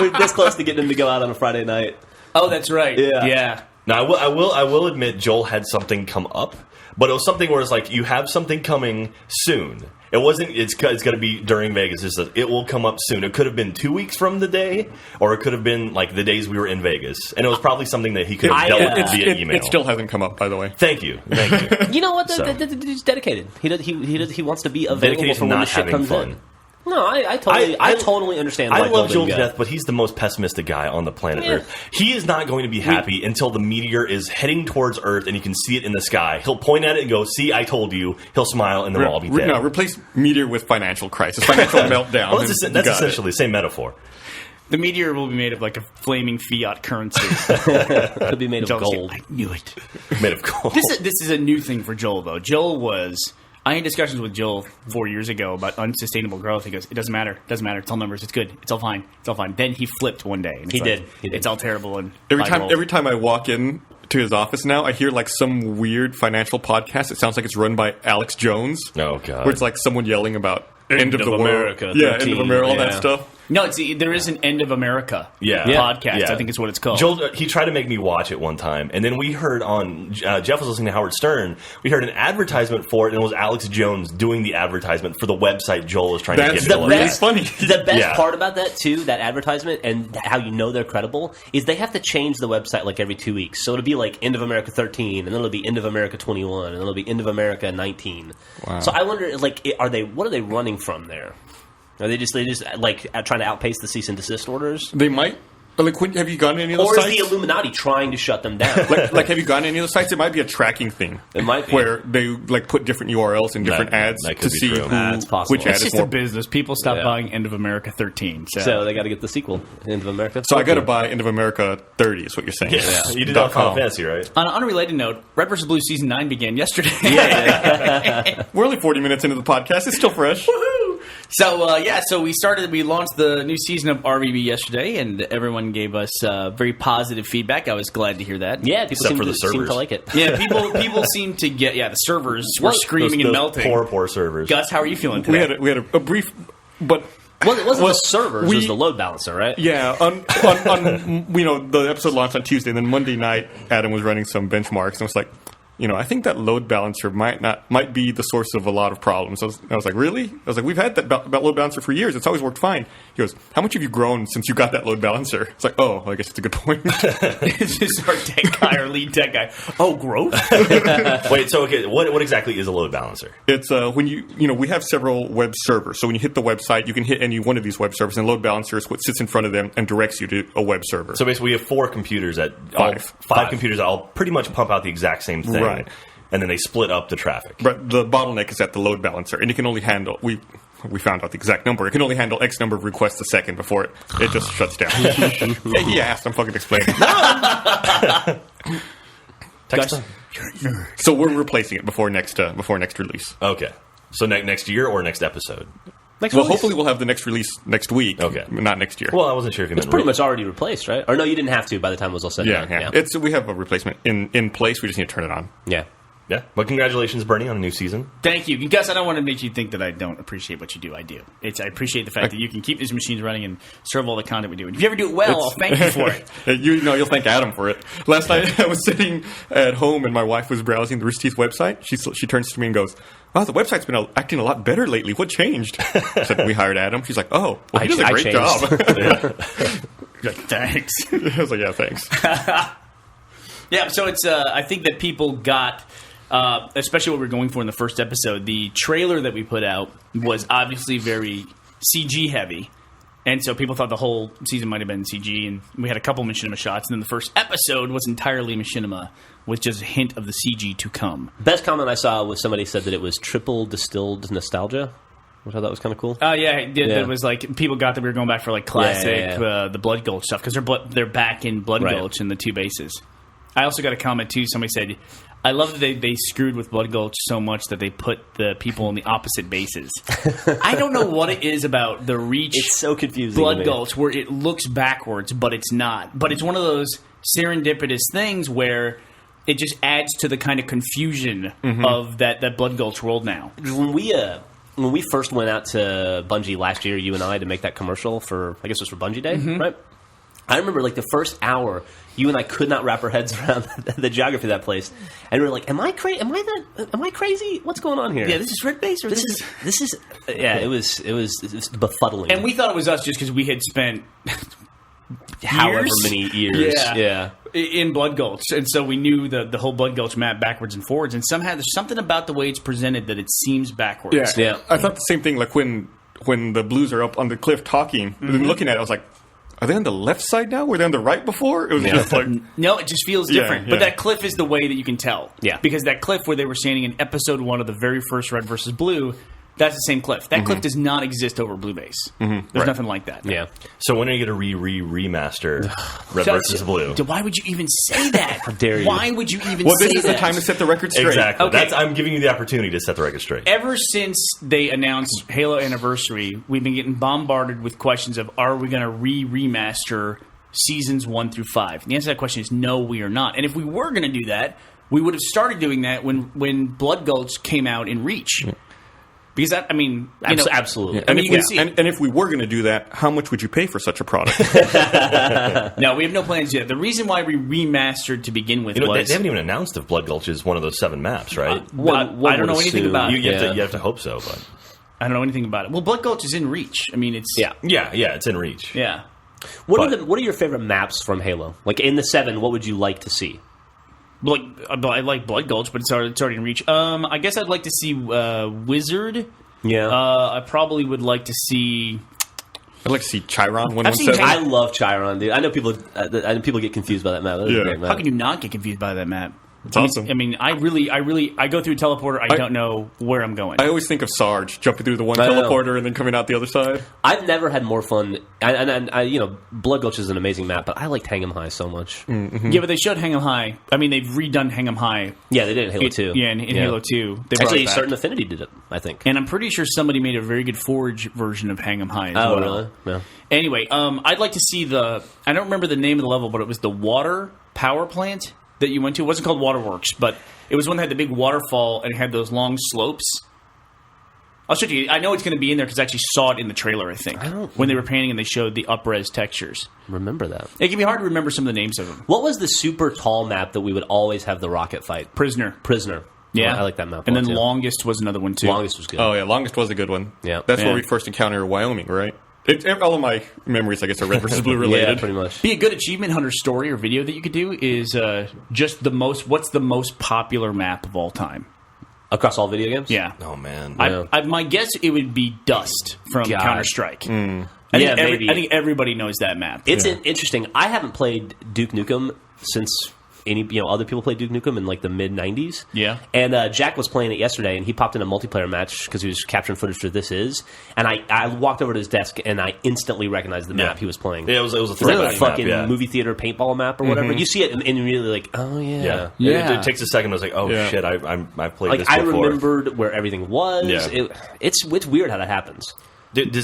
We're this close to getting him to go out on a Friday night. Oh, that's right. Yeah. Yeah. Now I will admit Joel had something come up, but it was something where it's like you have something coming soon. It wasn't. It's going to be during Vegas. It will come up soon. It could have been 2 weeks from the day, or it could have been like the days we were in Vegas, and it was probably something that he could have dealt with via email. It still hasn't come up, by the way. Thank you. You know what? So. He's dedicated. He wants to be available Dedicated for to when the not shit having comes fun. in. No, I totally understand. I why love Joel Joel to didn't go. death, but he's the most pessimistic guy on the planet Yeah. Earth. He is not going to be happy until the meteor is heading towards Earth and you can see it in the sky. He'll point at it and go, "See, I told you." He'll smile, and then we'll all be dead. No, replace meteor with financial crisis, financial meltdown. Well, and that's you got essentially the same metaphor. The meteor will be made of like a flaming fiat currency. Could be made of Joel's gold. like, I knew it. Made of gold. This is a new thing for Joel, though. I had discussions with Joel 4 years ago about unsustainable growth. He goes, "It doesn't matter. It doesn't matter. It's all numbers. It's good. It's all fine. It's all fine." Then he flipped one day. And it's He like, did. He did. It's all terrible. And Every time I walk in to his office now, I hear like some weird financial podcast. It sounds like it's run by Alex Jones. Oh, God. Where it's like someone yelling about end of the America, world. Yeah, end 13, of America, all that yeah. stuff. No, there is an End of America podcast. Yeah. I think it's what it's called. Joel, he tried to make me watch it one time, and then we heard on Jeff was listening to Howard Stern. We heard an advertisement for it, and it was Alex Jones doing the advertisement for the website Joel is trying That's to get really at. funny. The best Yeah. part about that too, that advertisement, and how you know they're credible, is they have to change the website like every 2 weeks. So it'll be like End of America 13, and then it'll be End of America 21, and then it'll be End of America 19. Wow. So I wonder, like, what are they running from there? Are they just like trying to outpace the cease and desist orders, They might. Like, have you gone to any of those or is sites? the Illuminati trying to shut them down? like, have you gone to any of those sites? It might be a tracking thing. It might be. Where they like put different URLs and different ads that to could be see true. who, That's possible. which ad It's is just more. a business. People stop Yeah. buying End of America 13. So they got to get the sequel, End of America. So I got to buy End of America 30. Is what you're saying? Yeah. You did it on Final .com. Fantasy, right? On an unrelated note, Red vs. Blue Season 9 began yesterday. We're only 40 minutes into the podcast. It's still fresh. So we launched the new season of RVB yesterday, and everyone gave us very positive feedback. I was glad to hear that. yeah, people Except seem for to, the seem servers. to like it. Yeah, people seem to get. Yeah, the servers were screaming Those and melting. Poor servers. Gus, how are you feeling today? We had a brief, but Well, it wasn't Well, the servers; it we- was the load balancer, right? yeah, on the episode launched on Tuesday, and then Monday night Adam was running some benchmarks, and I was like, I think that load balancer might be the source of a lot of problems. I was like, really? I was like, we've had that load balancer for years. It's always worked fine. He goes, how much have you grown since you got that load balancer? It's like, oh, I guess it's a good point. It's just our tech guy, our lead tech guy. Oh, growth? Wait, so okay, what exactly is a load balancer? It's when we have several web servers. So when you hit the website, you can hit any one of these web servers, and load balancer is what sits in front of them and directs you to a web server. So basically, we have 4 computers Five. five computers that all pretty much pump out the exact same thing. Right. and then they split up the traffic. But the bottleneck is at the load balancer, and it can only handle we found out the exact number. It can only handle X number of requests a second before it just shuts down. Hey, he asked. I'm fucking explaining. Text Guys, them. So we're replacing it before next release. Okay. So next year or next episode? Next Well, release. hopefully we'll have the next release next week. Okay. Not next year. Well, I wasn't sure if you It's meant pretty much already replaced, right? Or no, you didn't have to by the time it was all said. yeah, and done. yeah. We have a replacement in place. We just need to turn it on. Yeah. Yeah. But congratulations, Bernie, on a new season. Thank you. Gus, I don't want to make you think that I don't appreciate what you do. I do. I appreciate the fact that you can keep these machines running and serve all the content we do. And if you ever do it well, I'll thank you for it. You'll thank Adam for it. Last night I was sitting at home and my wife was browsing the Rooster Teeth website. She turns to me and goes, "Wow, the website's been acting a lot better lately. What changed?" I said, "We hired Adam." She's like, "Oh, well, he does a I great changed. job." Thanks. I was like, "Yeah, thanks." Yeah, so it's. I think that people got, especially what we're going for in the first episode. The trailer that we put out was obviously very CG heavy, and so people thought the whole season might have been CG. And we had a couple machinima shots, and then the first episode was entirely machinima, with just a hint of the CG to come. Best comment I saw was somebody said that it was triple distilled nostalgia, which I thought was kind of cool. Yeah, it was like people got that we were going back for like classic Yeah. The Blood Gulch stuff because they're back in Blood Right. Gulch in the two bases. I also got a comment too. Somebody said, "I love that they screwed with Blood Gulch so much that they put the people in the opposite bases." I don't know what it is about the Reach It's so confusing. to Blood me. Gulch where it looks backwards, but it's not. But it's one of those serendipitous things where it just adds to the kind of confusion of that Blood Gulch world now. When we first went out to Bungie last year, you and I, to make that commercial for, I guess it was for Bungie Day, right? I remember like the first hour, you and I could not wrap our heads around the geography of that place, and we were like, "Am I crazy? What's going on here?" Yeah, this is Red Base, or this is yeah. It was befuddling. And we thought it was us just because we had spent however years? many years, yeah. in Blood Gulch, and so we knew the whole Blood Gulch map backwards and forwards. And somehow there's something about the way it's presented that it seems backwards. Yeah. I thought the same thing. Like when the Blues are up on the cliff talking, and looking at it, I was like, "Are they on the left side now? Were they on the right before?" It was just like, No, it just feels Yeah, different. But yeah. that cliff is the way that you can tell. Yeah. Because that cliff where they were standing in episode 1 of the very first Red versus Blue, that's the same cliff. That cliff does not exist over Blue Base. There's Right. nothing like that. Yeah. So when are you going to remaster Red versus Blue? Why would you even say that? How dare you. Why would you even "Well, say this is that? the time to set the record straight." Exactly. Okay. I'm giving you the opportunity to set the record straight. Ever since they announced Halo Anniversary, we've been getting bombarded with questions of, are we going to remaster seasons 1 through 5? And the answer to that question is no, we are not. And if we were going to do that, we would have started doing that when Blood Gulch came out in Reach. Because that, I mean, you know, Absolutely. I mean, if you can see it. and if we were going to do that, how much would you pay for such a product? No, we have no plans yet. The reason why we remastered to begin with You know, they was haven't even announced if Blood Gulch is one of those 7 maps, right? I don't know anything about it. you have to hope so, but I don't know anything about it. Well, Blood Gulch is in Reach. I mean, it's Yeah. yeah, it's in reach. yeah. What But- are your favorite maps from Halo? Like in the 7, what would you like to see? Like I like Blood Gulch, but it's already in Reach. I guess I'd like to see Wizard. Yeah. I probably would like to see. I'd like to see Chiron I've seen 117. I love Chiron, dude. I know people get confused by that map. That is a Yeah. great map. How can you not get confused by that map? It's awesome. I mean, I go through teleporter. I don't know where I'm going. I always think of Sarge jumping through the one I know. teleporter and then coming out the other side. I've never had more fun. And you know, Blood Gulch is an amazing map, but I liked Hang 'em High so much. Yeah, but they showed Hang 'em High. I mean, they've redone Hang 'em High. Yeah, they did in Halo 2. Yeah, in Halo 2. They brought Actually, it back. Certain Affinity did it, I think. And I'm pretty sure somebody made a very good Forge version of Hang 'em High as Oh, well. really? Yeah. Anyway, I'd like to see I don't remember the name of the level, but it was the water power plant that you went to. It wasn't called Waterworks, but it was one that had the big waterfall and it had those long slopes. I'll show you. I know it's going to be in there because I actually saw it in the trailer, I think. When they were painting and they showed the up-res textures. Remember that. It can be hard to remember some of the names of them. What was the super tall map that we would always have the rocket fight? Prisoner. Prisoner. Yeah. I like that map. And a lot, then too. Longest was another one, too. Longest was good. Oh yeah, Longest was a good one. Yeah. That's Yeah. where we first encountered Wyoming, right? All of my memories, I guess, are Red versus Blue yeah, related. pretty much. Be a good achievement hunter story or video that you could do is just what's the most popular map of all time? Across all video games? Yeah. Oh man, My guess it would be Dust from God. Counter-Strike. Yeah, I maybe. think everybody knows that map. It's interesting. I haven't played Duke Nukem since other people played Duke Nukem in like the mid '90s. Yeah. And Jack was playing it yesterday, and he popped in a multiplayer match because he was capturing footage for This Is. And I walked over to his desk, and I instantly recognized the map he was playing. Yeah, it was a It's like throwback a fucking map, yeah. movie theater paintball map or whatever. You see it, and you're really like, oh Yeah. Yeah. It takes a second. I was like, oh Yeah. shit, I've played Like this I before. remembered where everything was. Yeah. It's weird how that happens. Did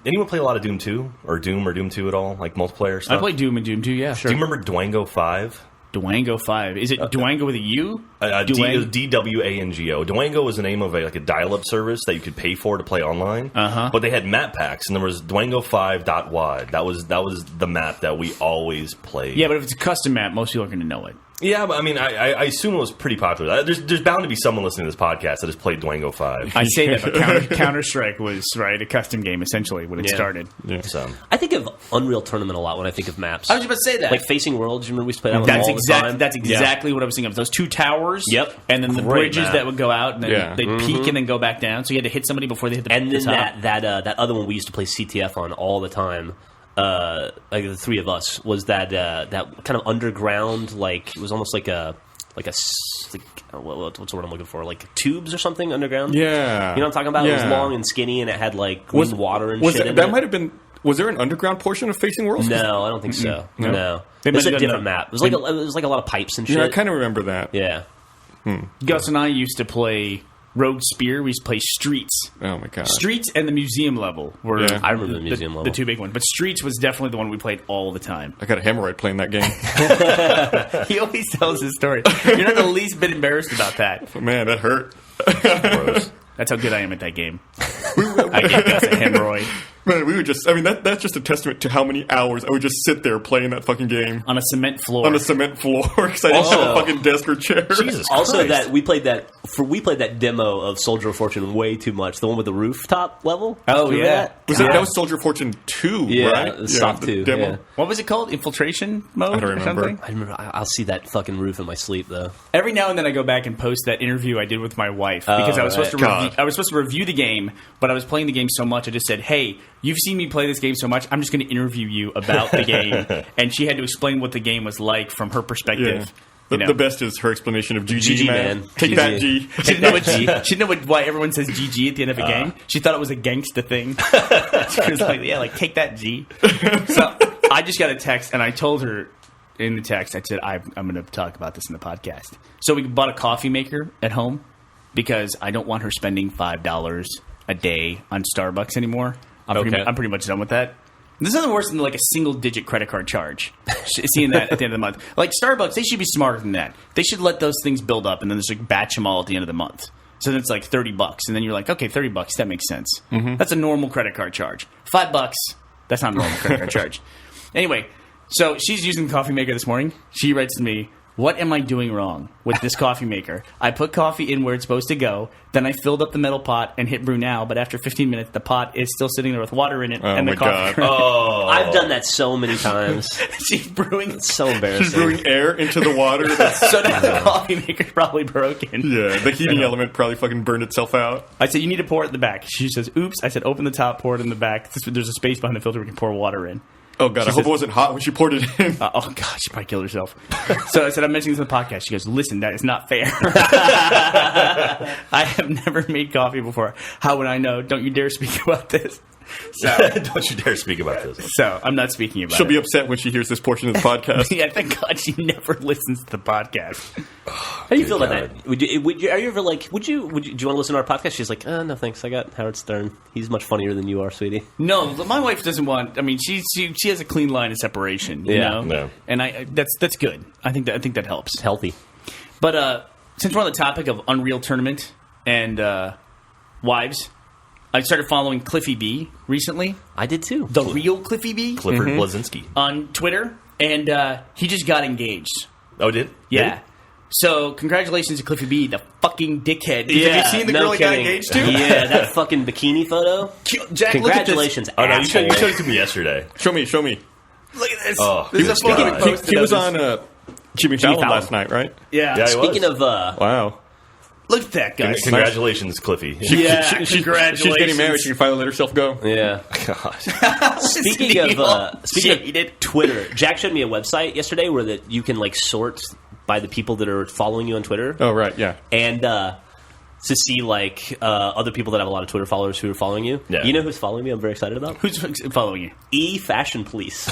anyone play a lot of Doom 2 or Doom 2 at all, like multiplayer stuff? I played Doom and Doom 2, yeah. Do you remember Dwango 5? Dwango 5. Is it Dwango with a U? Dwang- DWANGO. Dwango was the name of a dial-up service that you could pay for to play online. But they had map packs, and there was Dwango5.wad. That was the map that we always played. Yeah, but if it's a custom map, most people are going to know it. Yeah, but I mean, I assume it was pretty popular. There's bound to be someone listening to this podcast that has played Dwango 5. I say that, but Counter-Strike was, right, a custom game, essentially, when it started. So. I think of Unreal Tournament a lot when I think of maps. I was about to say that. Like Facing Worlds, you remember we used to play that one That's all the time? That's exactly what I was thinking of. Those two towers. Yep. And then the Great bridges map. that would go out, and then Yeah. they'd peak and then go back down. So you had to hit somebody before they hit the And then top. that other one we used to play CTF on all the time. Like the three of us was that kind of underground, like it was almost like what's the word I'm looking for? Like tubes or something underground. Yeah. You know what I'm talking about? It was Yeah. long and skinny, and it had like green water and was shit that, in that it. might have been. Was there an underground portion of Facing Worlds? No, I don't think so. No. No, They it was might a have done different that. map. It was like a lot of pipes and shit. Yeah, I kind of remember that. Yeah. Gus and I used to play Rogue Spear. We used to play Streets. Oh my god. Streets and the museum level were Yeah. I remember the museum level. the two big ones. But Streets was definitely the one we played all the time. I got a hemorrhoid playing that game. He always tells his story. You're not the least bit embarrassed about that. But man, that hurt. Gross. That's how good I am at that game. I gave Gus a hemorrhoid Man, we would just. I mean, that's just a testament to how many hours I would just sit there playing that fucking game on a cement floor. on a cement floor because I didn't have a Also- fucking desk or chair. Jesus Also, Christ. that we played that demo of Soldier of Fortune way too much. The one with the rooftop level. Oh, Remember yeah. that? Was that was Soldier of Fortune 2, Yeah, right? it was Soft the 2, demo. yeah. What was it called? Infiltration mode I don't or remember. something? I remember. I'll see that fucking roof in my sleep though. Every now and then I go back and post that interview I did with my wife because I was supposed to God. I was supposed to review the game, but I was playing the game so much I just said, "Hey, you've seen me play this game so much, I'm just going to interview you about the game." And she had to explain what the game was like from her Yeah. perspective. The, You know. the best is her explanation of GG, GG, man. man. Take GG. that, G. She didn't know, she didn't know why everyone says GG at the end of a game. She thought it was a gangsta thing. She was like, yeah, like, take that, G. So I just got a text, and I told her in the text, I said, I'm going to talk about this in the podcast. So we bought a coffee maker at home because I don't want her spending $5 a day on Starbucks anymore. I'm pretty much done with that. This is nothing worse than like a single-digit credit card charge. Seeing that at the end of the month, like Starbucks, they should be smarter than that. They should let those things build up and then just like batch them all at the end of the month. So then it's like $30, and then you're like, okay, $30, that makes sense. That's a normal credit card charge. $5, that's not a normal credit card charge. Anyway, so she's using the coffee maker this morning. She writes to me, "What am I doing wrong with this coffee maker? I put coffee in where it's supposed to go. Then I filled up the metal pot and hit brew now. But after 15 minutes, the pot is still sitting there with water in it and my the coffee." God. Oh, I've done that so many times. She's brewing. It's so She's embarrassing. brewing air into the water. That's, So now the coffee maker's probably broken. yeah, the heating element probably fucking burned itself out. I said, "You need to pour it in the back." She says, "Oops." I said, "Open the top, pour it in the back. There's a space behind the filter we can pour water in." Oh god, I hope says- it wasn't hot when she poured it in. Oh, God, she probably killed herself. So I said, "I'm mentioning this in the podcast." She goes, "Listen, that is not fair. I have never made coffee before. How would I know? Don't you dare speak about this." don't you dare speak about this. So I'm not speaking about She'll it. be upset when she hears this portion of the podcast. Yeah, thank God she never listens to the podcast. How do you feel about that? Would you ever like? Do you want to listen to our podcast? She's like, no, thanks. I got Howard Stern. He's much funnier than you are, sweetie. No, my wife doesn't want. I mean, she has a clean line of separation. You Yeah. know? No. And that's good. I think that helps. It's healthy. But since we're on the topic of Unreal Tournament and wives, I started following Cliffy B recently, I did too. the real Cliffy B, Clifford Blazinski. on Twitter, and he just got engaged. Oh, did? Yeah. So congratulations to Cliffy B, the fucking dickhead. Have you seen the no girl he got kidding. engaged to? Yeah, that fucking bikini photo. Jack, Congratulations, Oh, no, you asshole. showed it to me yesterday. Show me. Look at this. Oh, This is a photo God. he posted. He was of his- on Jimmy Fallon Fallon. last night, right? Yeah. Yeah, he Speaking was. of, Wow. Look at that, guys. Congratulations, Cliffy. Yeah, She's congratulations. getting married. She can finally let herself go. yeah. God. Speaking of Shaded. Twitter, Jack showed me a website yesterday where that you can like sort by the people that are following you on Twitter. Oh, right, yeah. And to see like other people that have a lot of Twitter followers who are following you. Yeah. You know who's following me? I'm very excited about. Who's following you? Fashion Police.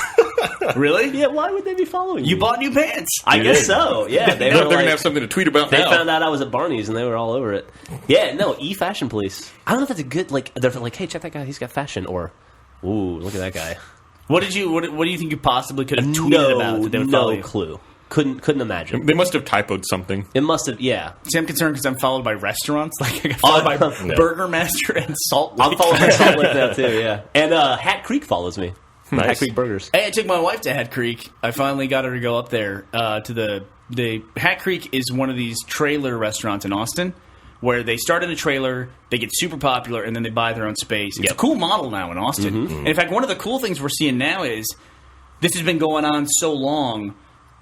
Really? Yeah, why would they be following You me? bought new pants. I guess so. Yeah, They're going to have something to tweet about They now. found out I was at Barney's and they were all over it. Yeah, no, Fashion Police. I don't know if that's a good like. They're like, hey, check that guy. He's got fashion. Or, ooh, look at that guy. What do you think you possibly could have tweeted about that they would follow No you? clue. Couldn't imagine. They must have typoed something. It must have. Yeah. See, I'm concerned because I'm followed by restaurants. Like I got followed by No. Burger Master and Salt Lake. I'm following by Salt Lake now too. Yeah. And Hat Creek follows me. Nice. Hat Creek Burgers. Hey, I took my wife to Hat Creek. I finally got her to go up there to the Hat Creek is one of these trailer restaurants in Austin where they start in a trailer, they get super popular, and then they buy their own space. It's a cool model now in Austin. And in fact, one of the cool things we're seeing now is this has been going on so long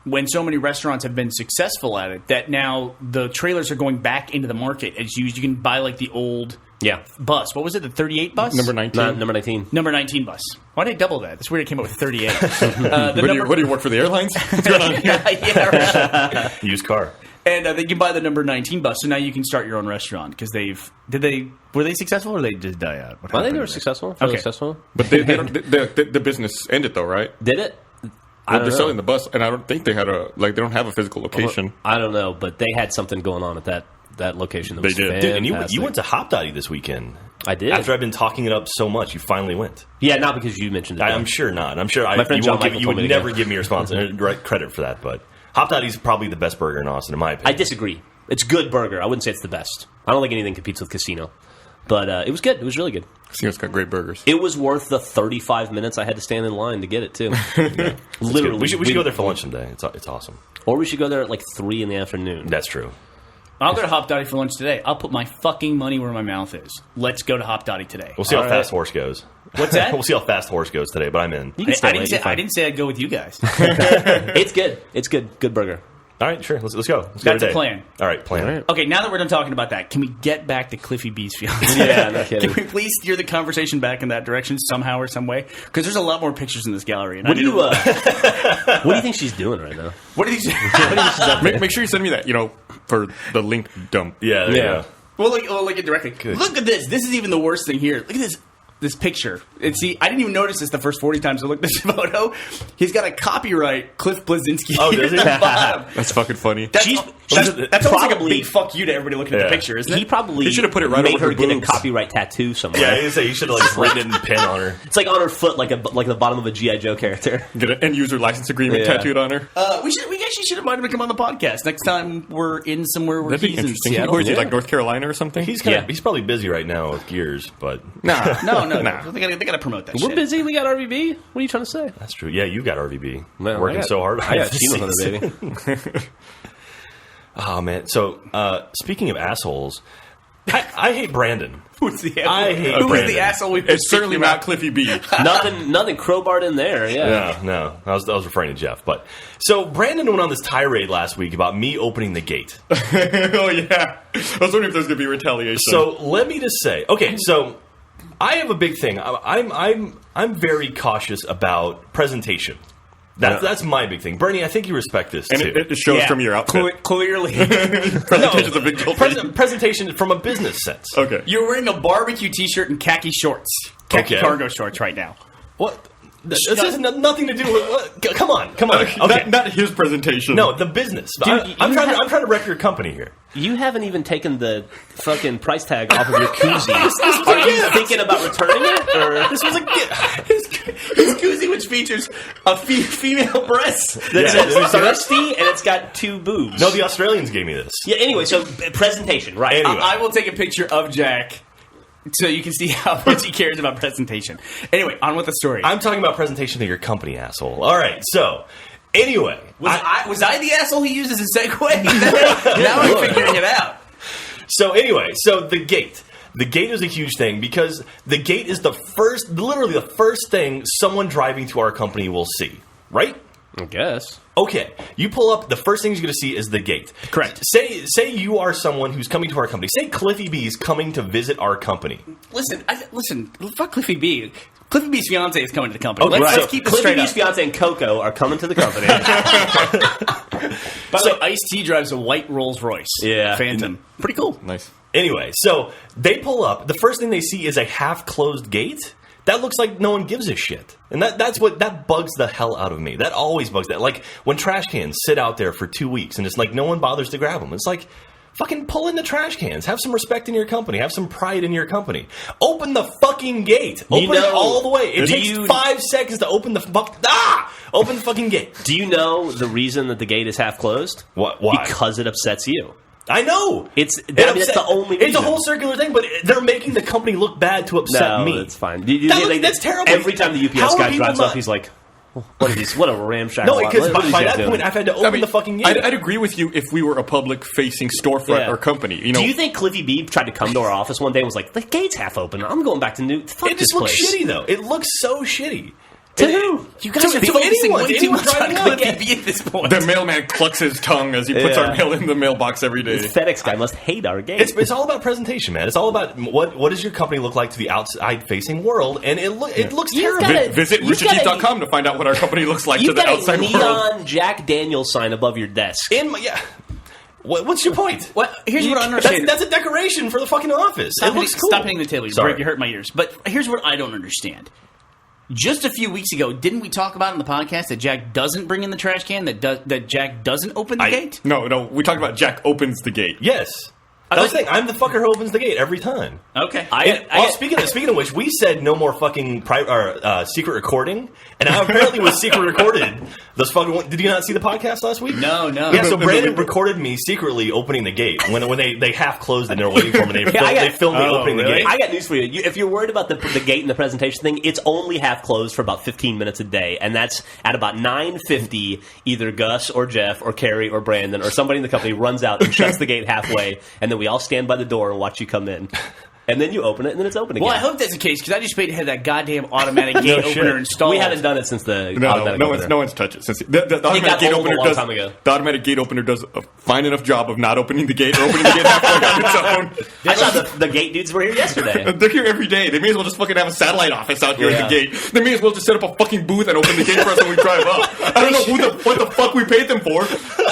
when so many restaurants have been successful at it that now the trailers are going back into the market as used. You can buy like the old Yeah. bus. What was it, the 38 bus? Number 19. Number 19. Number 19 bus. Why did I double that? It's weird I came up with 38. What do you work for the airlines? What's going on here? yeah, right. Used car. And they can buy the number 19 bus, so now you can start your own restaurant because were they successful or they just die out? What I think happened they were there? successful. Fairly Okay. successful. But the business ended, though, right? Did it? I They're don't know. selling the bus, and I don't think they had they don't have a physical location. I don't know, but they had something going on at that location. That They was did. Dude, and fantastic. you went to Hop Dotty this weekend. I did. After I've been talking it up so much, you finally went. Yeah, not because you mentioned it. I'm sure not. I'm sure My friend you, John won't give, Michael you told would me to never go. give me credit for that, but Hop Dotty's probably the best burger in Austin, in my opinion. I disagree. It's good burger. I wouldn't say it's the best. I don't think anything competes with Casino. But it was good. It was really good. Casino's got great burgers. It was worth the 35 minutes I had to stand in line to get it, too. Literally. We should go there for lunch someday. It's awesome. Or we should go there at like 3 in the afternoon. That's true. I'll go to Hop Dotty for lunch today. I'll put my fucking money where my mouth is. Let's go to Hop Dotty today. We'll see how All fast right. Horse goes. What's that? We'll see how fast Horse goes today, but I'm in. You can stay I late. You're I fine. didn't say I'd go with you guys. It's good. It's good. Good burger. All right, sure. Let's go. Let's That's go a today. plan. All right, plan. All right. Okay, now that we're done talking about that, can we get back to Cliffy B's feelings? Yeah, no kidding. Can we please steer the conversation back in that direction somehow or some way? Because there's a lot more pictures in this gallery. And What do I need you to- What do you think she's doing right now? What do you Make sure you send me that, for the link dump. Yeah, there you Yeah. go. We'll look at directly. Look at this. This is even the worst thing here. Look at this picture. And see, I didn't even notice this the first 40 times I looked at this photo. He's got a copyright Cliff Blazinski. Oh, does he? at the bottom. That's fucking funny. That's She's- that's almost like a probably- big fuck you to everybody looking at Yeah. the picture, isn't He it? probably He should have put it right made over her her get a boobs. copyright tattoo somewhere. Yeah, I say you should have like written it in pen on her. It's like on her foot, like the bottom of a G.I. Joe character. Get an end user license agreement Yeah. tattooed on her. We actually should invite him to come on the podcast next time we're in somewhere where That'd be he's in interesting. Seattle. Where is he, Yeah. like North Carolina or something? He's Yeah. he's probably busy right now with Gears, but Nah. No. Nah. They gotta promote that We're shit. busy. We got RVB. What are you trying to say? that's true. Yeah, you got RVB Well, working I got- so hard. I got this Chino's on the season. baby. Oh man. So speaking of assholes, I hate Brandon. Who's the I hate who was Brandon. the asshole we It's certainly not Cliffy B. nothing crowbarred in there. Yeah. No. I was referring to Jeff. But so Brandon went on this tirade last week about me opening the gate. Oh, yeah. I was wondering if there's going to be retaliation. So let me just say, okay, so I have a big thing. I'm very cautious about presentation. That's my big thing. Bernie, I think you respect this and too. it shows from your outfit. Clearly, Presentation's a big deal. for you. Presentation from a business sense. Okay. you're wearing a barbecue T-shirt and khaki shorts, khaki Okay. cargo shorts right now. What? This has nothing to do with. What? Come on. Okay. Not his presentation. No, the business. Dude, I'm you trying have- to wreck your company here. You haven't even taken the fucking price tag off of your koozie. Are you thinking about returning it? Or This was a gift. His koozie, which features a female breast. It's Yeah. thirsty and it's got 2 boobs. No, the Australians gave me this. Yeah. Anyway, so presentation, right? Anyway. I will take a picture of Jack so you can see how much he cares about presentation. Anyway, on with the story. I'm talking about presentation of your company, asshole. All right, so anyway, was I the asshole he used as a segue? Now I'm figuring it out. So the gate. The gate is a huge thing because the gate is literally the first thing someone driving to our company will see, right? I guess. Okay, you pull up, the first thing you're going to see is the gate. Correct. Say you are someone who's coming to our company. Say Cliffy B is coming to visit our company. Listen, fuck Cliffy B. Cliffy B's fiance is coming to the company. Okay, Let's right. keep this Cliffy straight B's up. fiance and Coco are coming to the company. By the way, Ice-T drives a white Rolls Royce. Yeah. Phantom. Pretty cool. Nice. Anyway, so they pull up. The first thing they see is a half-closed gate. That looks like no one gives a shit. And that bugs the hell out of me. That always bugs that. Like, when trash cans sit out there for 2 weeks and it's like no one bothers to grab them. It's like, fucking pull in the trash cans. Have some respect in your company. Have some pride in your company. Open the fucking gate. Open it all the way. It takes 5 seconds to open the open the fucking gate. Do you know the reason that the gate is half closed? Why? Because it upsets you. I know. That's the only reason. It's a whole circular thing, but they're making the company look bad to upset me. That's fine. That's terrible. Every time the How UPS are guy people drives not- up, he's like, what are these? What a ramshackle. No, because what are these by guys that doing? point, I've had to open the fucking gate. I'd agree with you if we were a public-facing storefront Yeah. or company. You know, Do you think Cliffy B tried to come to our office one day and was like, the gate's half open. I'm going back to New. Fuck It this just looks place. shitty, though. It looks so shitty. To who? You guys To are focusing anyone, way to too anyone much on driving up. Cliffy B at this point. the mailman clucks his tongue as he puts Yeah. our mail in the mailbox every day? This FedEx guy must hate our gate. It's all about presentation, man. It's all about what does your company look like to the outside-facing world, and it looks You've terrible. gotta- Visit you've gotta- RoosterTeeth.com to find out what our company looks like to You've the got a outside world. neon Jack Daniels sign above your desk. What's your point? What? Here's what I don't understand. That's a decoration for the fucking office. Stop it looks hitting, cool. Stop hitting the table. Sorry. You hurt my ears. But here's what I don't understand. Just a few weeks ago, didn't we talk about in the podcast that Jack doesn't bring in the trash can? That Jack doesn't open the gate? No, we talked about Jack opens the gate. Yes. I was saying, I'm the fucker who opens the gate every time. Okay. Speaking of which, we said no more fucking secret recording, and I apparently was secret recorded. Those fucking. Did you not see the podcast last week? No. Yeah, so Brandon recorded me secretly opening the gate when they half closed it and they're waiting for me. They filmed me opening the gate. I got news for you. If you're worried about the gate and the presentation thing, it's only half closed for about 15 minutes a day, and that's at about 9:50. Either Gus or Jeff or Carrie or Brandon or somebody in the company runs out and shuts the gate halfway, and then we all stand by the door and watch you come in. And then you open it, and then it's open again. Well, I hope that's the case, because I just paid to have that goddamn automatic gate opener installed. We haven't done it since the No automatic opener. no one's touched it since the automatic got gate old a opener long does. time ago. The automatic gate opener does a fine enough job of not opening the gate or opening the gate halfway on its own. I thought the gate dudes were here yesterday. They're here every day. They may as well just fucking have a satellite office out here Yeah. at the gate. They may as well just set up a fucking booth and open the gate for us when we drive up. I don't know what the fuck we paid them for,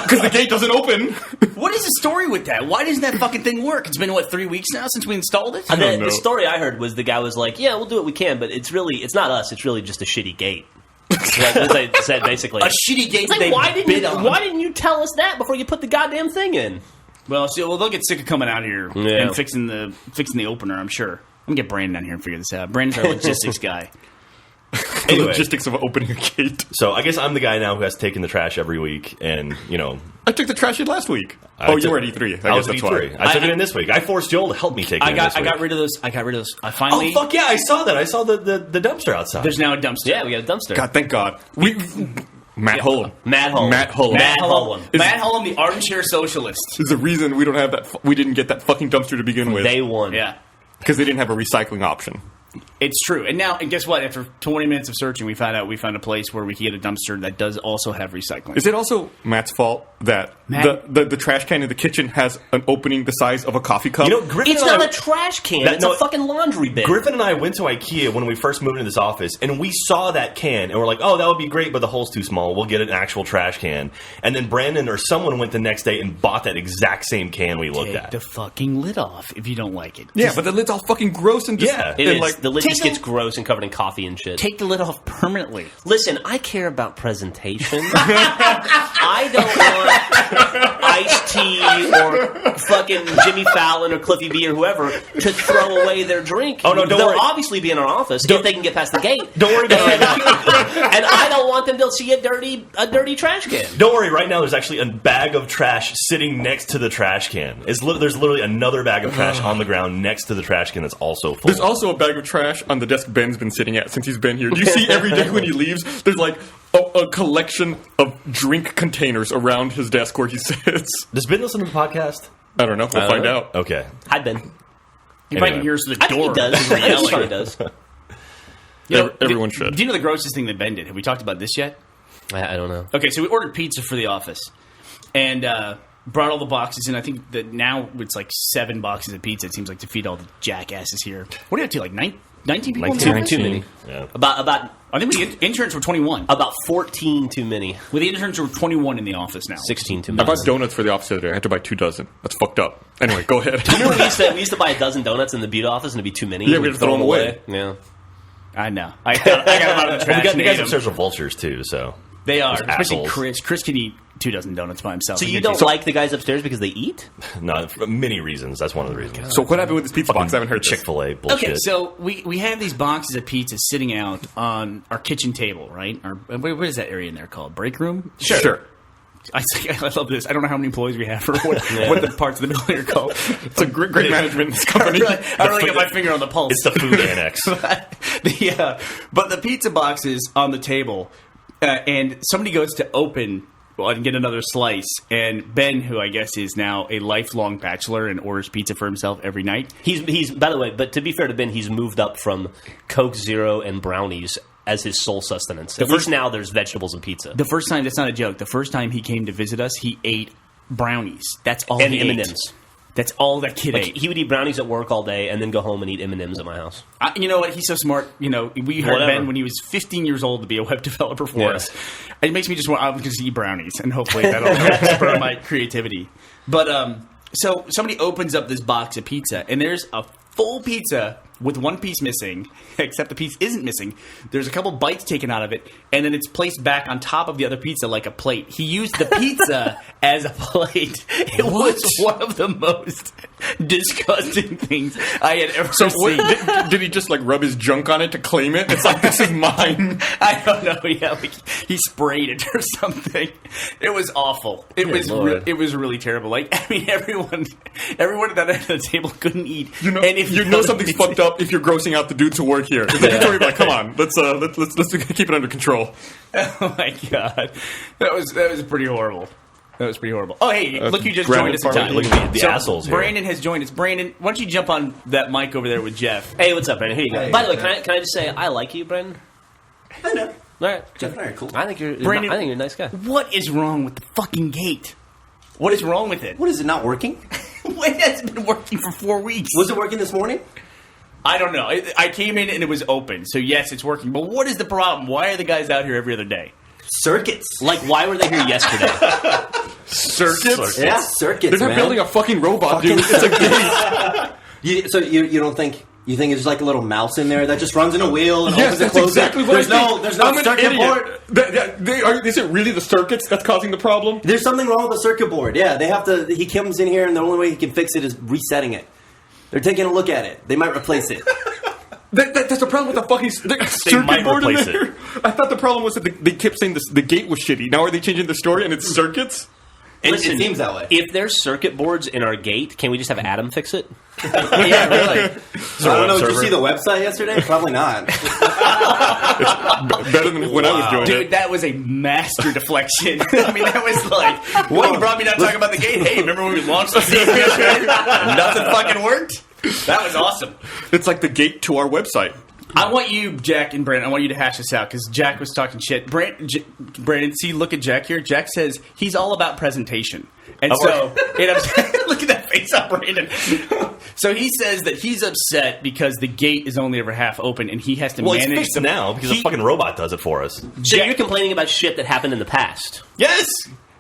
because the gate doesn't open. What is the story with that? Why doesn't that fucking thing work? It's been, 3 weeks now since we installed it? And don't then know. the story I heard was the guy was like, "Yeah, we'll do what we can, but it's not us. It's really just a shitty gate." That's what they said basically. A shitty gate It's like, they why bid on. didn't you tell us that before you put the goddamn thing in? Well, they'll get sick of coming out here Yeah. and fixing the opener, I'm sure. I'm going to get Brandon down here and figure this out. Brandon's our logistics guy. The Anyway. logistics of opening a gate. So I guess I'm the guy now who has taken the trash every week, and I took the trash in last week. I You took- were at E3. I I was guess at that's E3. why. I took it in this week. I forced Joel to help me take it. I in this got week. rid of those. I Oh finally. fuck yeah! I saw that. I saw the dumpster outside. There's now a dumpster. Yeah, we got a dumpster. God, thank God. Matt Hullum. Matt Hullum. Matt Hullum. Matt Hullum. Matt Hullum, the armchair socialist. Is the reason we don't have that. We didn't get that fucking dumpster to begin with. Day one. Yeah. Because they didn't have a recycling option. It's true. And guess what? After 20 minutes of searching, we found a place where we could get a dumpster that does also have recycling. Is it also Matt's fault that Matt- the trash can in the kitchen has an opening the size of a coffee cup? You know, Griffin It's and not I- a trash can. That- It's no, a fucking laundry bin. Griffin and I went to IKEA when we first moved into this office, and we saw that can, and we're like, "Oh, that would be great, but the hole's too small. We'll get an actual trash can." And then Brandon or someone went the next day and bought that exact same can we looked Take at. the fucking lid off if you don't like it. yeah, but the lid's all fucking gross and just Yeah. It and is. like The lid take just a- gets gross and covered in coffee and shit. Take the lid off permanently. Listen, I care about presentation. I don't want Ice-T or fucking Jimmy Fallon or Cliffy B or whoever to throw away their drink. Oh, no, don't They'll worry. obviously be in our office if they can get past the gate. Don't worry about and, it. and I don't want them to see a dirty trash can. Don't worry. Right now, there's actually a bag of trash sitting next to the trash can. There's literally another bag of trash on the ground next to the trash can that's also full. There's also a bag of trash on the desk Ben's been sitting at since he's been here. Do you see every day when he leaves, there's like a collection of drink containers around his desk where he sits? Does Ben listen to the podcast? I don't know. We'll find out. Okay. I've been. You might Anyway. can hear us through the I think door. he does. I think he probably does. You know, Everyone do- should. Do you know the grossest thing that Ben did? Have we talked about this yet? I don't know. Okay, so we ordered pizza for the office, and brought all the boxes in. I think that now it's like 7 boxes of pizza. It seems like to feed all the jackasses here. What are you up to? Like 19 people. 19. Too many. Yeah. About I think the interns were 21. about 14 too many. Well, the interns were 21 in the office now. 16 too I many. bought donuts for the office the other day. I had to buy 2 dozen. That's fucked up. Anyway, go ahead. Remember we used to buy a dozen donuts in the beauty office and it'd be too many. Yeah, we'd throw them away. Yeah. I know. I got them out of the trash. We got and the guys ate 'em. upstairs are vultures too, so They are, Those especially assholes. Chris. Chris can eat 2 dozen donuts by himself. So I you guarantee don't like the guys upstairs because they eat? no, for many reasons. That's one of the reasons. So what happened with this pizza box? I haven't heard this. Chick-fil-A bullshit. Okay, so we have these boxes of pizza sitting out on our kitchen table, right? What is that area in there called? Break room? Sure. I love this. I don't know how many employees we have or what the parts of the building are called. It's a great management in this company. I really got my finger on the pulse. It's the food annex. But the pizza box is on the table, and somebody goes to open and get another slice, and Ben, who I guess is now a lifelong bachelor and orders pizza for himself every night. He's by the way, but to be fair to Ben, he's moved up from Coke Zero and brownies as his sole sustenance. At least now there's vegetables and pizza. The first time, that's not a joke, the first time he came to visit us, he ate brownies. That's all And he ate. M&Ms. That's all that kid Like, ate. he would eat brownies at work all day and then go home and eat M&Ms at my house. You know what? He's so smart. You know, we heard Whatever. Ben when he was 15 years old to be a web developer for Yeah. us. It makes me just want to eat brownies, and hopefully that'll help spur my creativity. But so somebody opens up this box of pizza, and there's a full pizza with one piece missing, except the piece isn't missing. There's a couple bites taken out of it, and then it's placed back on top of the other pizza like a plate. He used the pizza as a plate. It was one of the most disgusting things I had ever So seen. did he just like rub his junk on it to claim it? It's like, this is mine. I don't know. Yeah, like he sprayed it or something. It was awful. It was Lord. it was really terrible. Like, I mean, everyone at that end of the table couldn't eat. You know, and if you know something's fucked up if you're grossing out the dudes who work here. You're like, come on, let's keep it under control. Oh my god, that was pretty horrible. That was pretty horrible. Oh, hey, look, you just Brandon joined us. Farley. Look at the assholes here. Brandon has joined us. Brandon, why don't you jump on that mic over there with Jeff? Hey, what's up, Brandon? Here you go. Hey, By the way, okay. can I just say I like you, Brandon? I know. All right. Jeff and I are cool. I think you're Brandon- I think you're a nice guy. What is wrong with the fucking gate? What is wrong with it? What, is it not working? It has been working for 4 weeks. Was it working this morning? I don't know. I came in and it was open, so yes, it's working. But what is the problem? Why are the guys out here every other day? Circuits. Like, why were they here yesterday? Circuits? Yeah, circuits, They're not man. building a fucking robot, dude. It's a gate. So you don't think... You think it's just like a little mouse in there that just runs in a wheel and Yes, opens and that's closes? exactly what There's I think. There's no I'm an circuit idiot. board. Is it really the circuits that's causing the problem? There's something wrong with the circuit board. Yeah, they have to... He comes in here and the only way he can fix it is resetting it. They're taking a look at it. They might replace it. That's the problem with the fucking circuit might board in replace there. I thought the problem was that they kept saying the gate was shitty. Now are they changing the story and it's circuits? It seems that way. If there's circuit boards in our gate, can we just have Adam fix it? Yeah, really. So I don't know. Did you server. see the website yesterday? Probably not. Better than when I was doing Dude, it. that was a master deflection. I mean, that was like, what, you brought me down talking about the gate? Hey, remember when we launched the season yesterday? Nothing fucking worked? That was awesome. It's like the gate to our website. I want you, Jack and Brandon, I want you to hash this out because Jack was talking shit. Brandon, see, look at Jack here. Jack says he's all about presentation. And so, look at that face on Brandon. So he says that he's upset because the gate is only ever half open and he has to Well, it's manage fixed now because he- a fucking robot does it for us. So you're complaining about shit that happened in the past. Yes!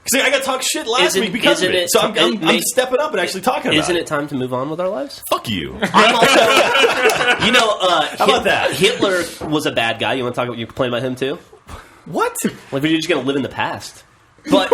See, I got to talk shit last Isn't- week because of isn't it. it- So I'm it makes- stepping up and actually talking about Isn't it time to move on with our lives? Fuck you. I'm also, you know, How about that? Hitler was a bad guy. You want to talk about? You complain about him too? What? Like, you're just going to live in the past? But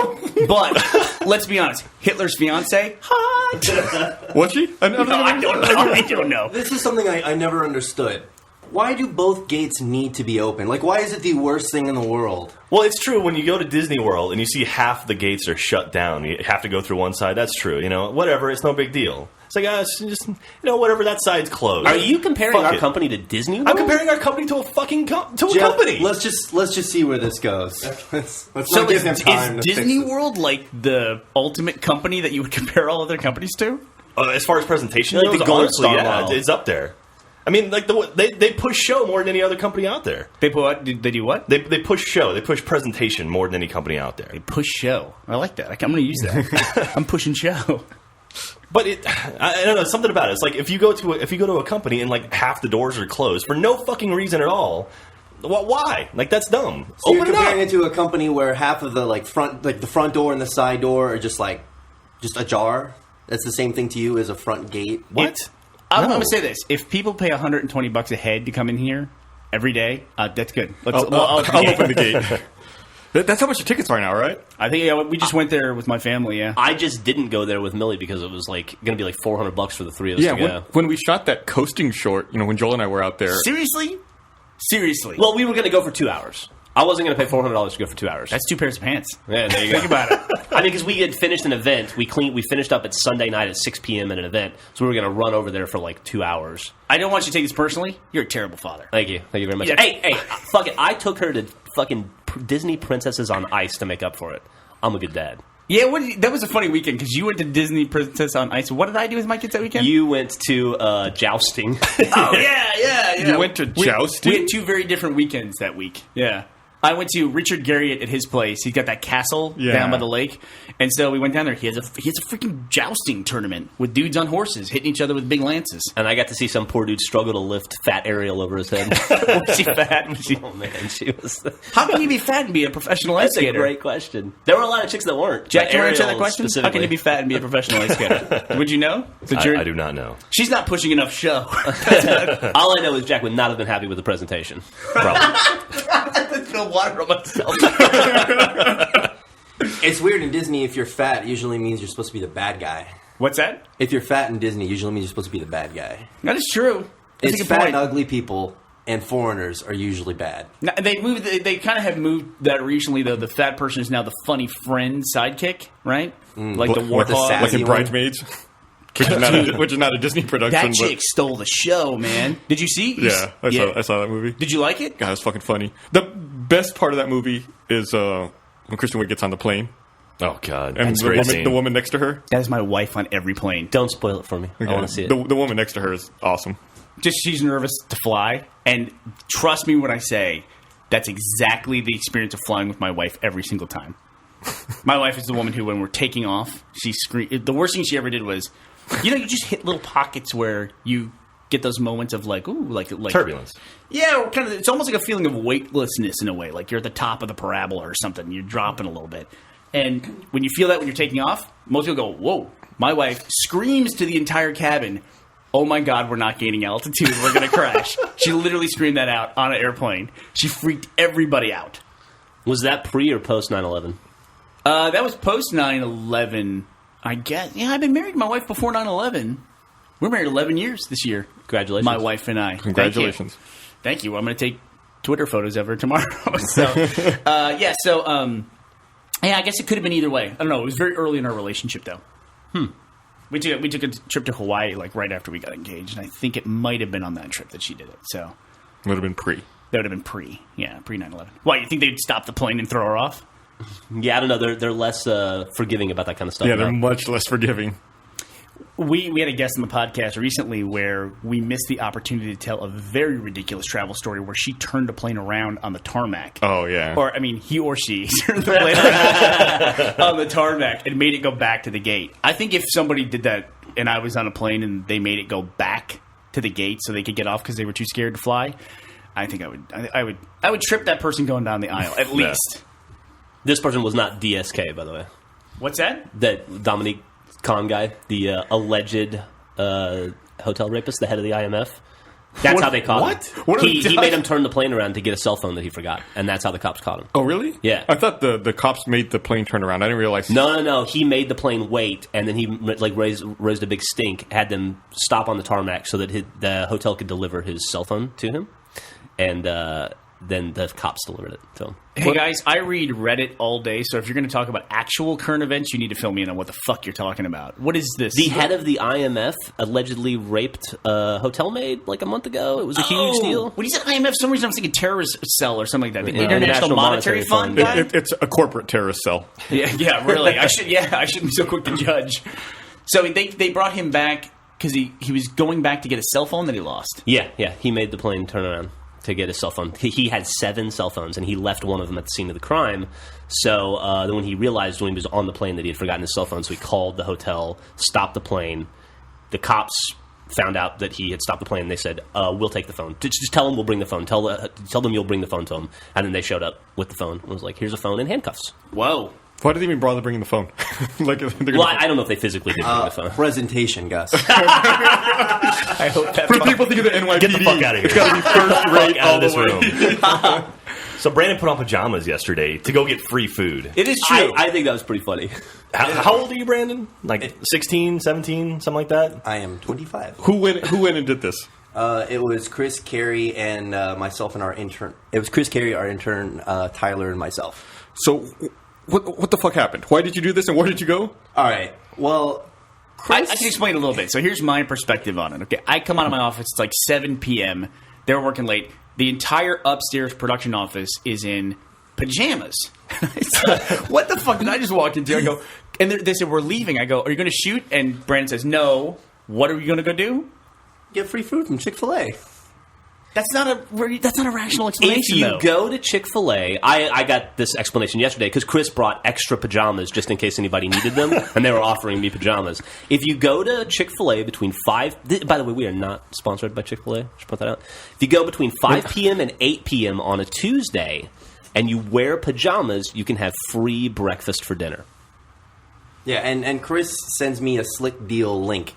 let's be honest. Hitler's fiance, hot. Was she? I don't know. I don't know. This is something I never understood. Why do both gates need to be open? Like, why is it the worst thing in the world? Well, it's true. When you go to Disney World and you see half the gates are shut down, you have to go through one side. That's true. You know, whatever. It's no big deal. It's like, it's just, whatever. That side's closed. Are you comparing Fuck our it. company to Disney World? I'm comparing our company to a fucking to a Jeff, company. Let's just see where this goes. Let's So not give him time is to fix Disney this. World like the ultimate company that you would compare all other companies to? As far as presentation Like goes, the Gold honestly, Star yeah, model. it's up there. I mean, like they push show more than any other company out there. They put what? They do what? They push show. They push presentation more than any company out there. Push show. I like that. I'm going to use that. I'm pushing show. But I don't know, something about it. It's like if you go to a company and like half the doors are closed for no fucking reason at all. Why? Like that's dumb. So you're Open it comparing up. it to a company where half of the the front door and the side door are just ajar. That's the same thing to you as a front gate. What? I'm going to say this: if people pay $120 a head to come in here every day, that's good. I'll open the gate. That's how much the tickets are now, right? I think we just went there with my family. Yeah, I just didn't go there with Millie because it was like going to be like $400 for the three of us Yeah, to go. when we shot that coasting short, when Joel and I were out there. seriously. Well, we were going to go for 2 hours. I wasn't going to pay $400 to go for 2 hours. That's 2 pairs of pants. Yeah, there you go. Think about it. I mean, because we had finished an event. We finished up at Sunday night at 6 p.m. at an event. So we were going to run over there for like 2 hours. I don't want you to take this personally. You're a terrible father. Thank you. Thank you very much. Yeah. Hey, fuck it. I took her to fucking Disney Princesses on Ice to make up for it. I'm a good dad. Yeah, that was a funny weekend because you went to Disney Princess on Ice. What did I do with my kids that weekend? You went to jousting. Oh, yeah. You went to jousting? We had 2 very different weekends that week. Yeah. I went to Richard Garriott at his place. He's got that castle down by the lake. And so we went down there. He has a freaking jousting tournament with dudes on horses hitting each other with big lances. And I got to see some poor dude struggle to lift fat Ariel over his head. Was she fat? Oh, man, she was... How can you be fat and be a professional ice That's a skater? great question. There were a lot of chicks that weren't. Jack, but do you want to answer Ariel that question? How can specifically. you be fat and be a professional ice skater? Would you know? I do not know. She's not pushing enough show. All I know is Jack would not have been happy with the presentation. Probably. Spill water on myself. It's weird in Disney. If you're fat, it usually means you're supposed to be the bad guy. What's that? If you're fat in Disney, it usually means you're supposed to be the bad guy. That is true. That's a It's good fat point. and ugly people and foreigners are usually bad. Now, they kind of have moved that recently, though. The fat person is now the funny friend sidekick, right? Like the Like warthog. sassy Like in one. Bridesmaids, which is not a Disney production. That but chick stole the show, man. Did you see? Yeah, I saw that movie. Did you like it? God, it's fucking funny. The best part of that movie is when Kristen Wiig gets on the plane Oh God, and that's a great scene. the woman next to her. That is my wife on every plane. Don't spoil it for me. I want to see it. The woman next to her is awesome. Just she's nervous to fly, and trust me when I say that's exactly the experience of flying with my wife every single time. My wife is the woman who, when we're taking off, she screamed. The worst thing she ever did was, you just hit little pockets where you get those moments of like, ooh, like Turbulence. Yeah, or kind of. It's almost like a feeling of weightlessness in a way, like you're at the top of the parabola or something. You're dropping a little bit, and when you feel that when you're taking off, most people go, "Whoa!" My wife screams to the entire cabin, "Oh my God, we're not gaining altitude. We're going to crash." She literally screamed that out on an airplane. She freaked everybody out. Was that pre or post 9/11? That was post 9/11, I guess. Yeah, I've been married to my wife before 9/11. We're married 11 years this year. Congratulations. My wife and I. Congratulations. Thank you. I'm going to take Twitter photos of her tomorrow. So, I guess it could have been either way. I don't know. It was very early in our relationship, though. We took a trip to Hawaii like right after we got engaged, and I think it might have been on that trip that she did it. So Would have been pre. that would have been pre 9/11. Why, you think they'd stop the plane and throw her off? Yeah, I don't know. They're less forgiving about that kind of stuff. Yeah, they're now. much less forgiving. We had a guest on the podcast recently where we missed the opportunity to tell a very ridiculous travel story where she turned a plane around on the tarmac. Oh yeah. Or, I mean, he or she turned the plane around on the tarmac and made it go back to the gate. I think if somebody did that and I was on a plane and they made it go back to the gate so they could get off because they were too scared to fly, I think I would trip that person going down the aisle, at least. This person was not DSK, by the way. What's that? That Dominique Kahn guy, the alleged hotel rapist, the head of the IMF. That's how they caught him. What have He they made done? him turn the plane around to get a cell phone that he forgot, and that's how the cops caught him. Oh really? Yeah. I thought the cops made the plane turn around. I didn't realize. No. He made the plane wait, and then he raised a big stink, had them stop on the tarmac so that the hotel could deliver his cell phone to him, and then the cops delivered it to him. Hey guys, I read Reddit all day, so if you're going to talk about actual current events, you need to fill me in on what the fuck you're talking about. What is this? The head of the IMF allegedly raped a hotel maid like a month ago. It was a huge deal. When you said IMF, for some reason I'm thinking terrorist cell or something like that. The Yeah, International National Monetary Monetary Fund Fund. guy? It's a corporate terrorist cell. Yeah, really. I shouldn't be so quick to judge. So they brought him back because he was going back to get a cell phone that he lost. Yeah, he made the plane turn around to get his cell phone. He had 7 cell phones, and he left one of them at the scene of the crime. So then when he realized when he was on the plane that he had forgotten his cell phone, so he called the hotel, stopped the plane. The cops found out that he had stopped the plane, and they said, we'll take the phone. Just tell them we'll bring the phone. Tell them you'll bring the phone to them. And then they showed up with the phone. It was like, here's a phone and handcuffs. Whoa. Why did they even bother bringing the phone? Like, they're gonna- Well, I don't know if they physically did bring the phone. Presentation, Gus. I hope that for people thinking the NYPD, Get the fuck out of here. It's got to be first rate Out all of this the way. room. So Brandon put on pajamas yesterday to go get free food. It is true. I think that was pretty funny. How old are you, Brandon? Like 16, 17, something like that? I am 25. Who went and did this? It was Chris, Carey, and myself and our intern. It was Chris, Carey, our intern, Tyler, and myself. So, what the fuck happened? Why did you do this, and where did you go? All right. Well, I can explain a little bit. So here's my perspective on it. Okay, I come out of my office. It's like 7 p.m. They're working late. The entire upstairs production office is in pajamas. What the fuck did I just walk into? I go, and they said we're leaving. I go, are you going to shoot? And Brandon says, no. What are we going to go do? get free food from Chick-fil-A. That's not a rational explanation. If you though. go to Chick-fil-A, I got this explanation yesterday because Chris brought extra pajamas just in case anybody needed them, and they were offering me pajamas. If you go to Chick-fil-A between 5... By the way, we are not sponsored by Chick-fil-A. Should put that out. If you go between 5 p.m. and 8 p.m. on a Tuesday and you wear pajamas, you can have free breakfast for dinner. Yeah, and Chris sends me a Slick Deal link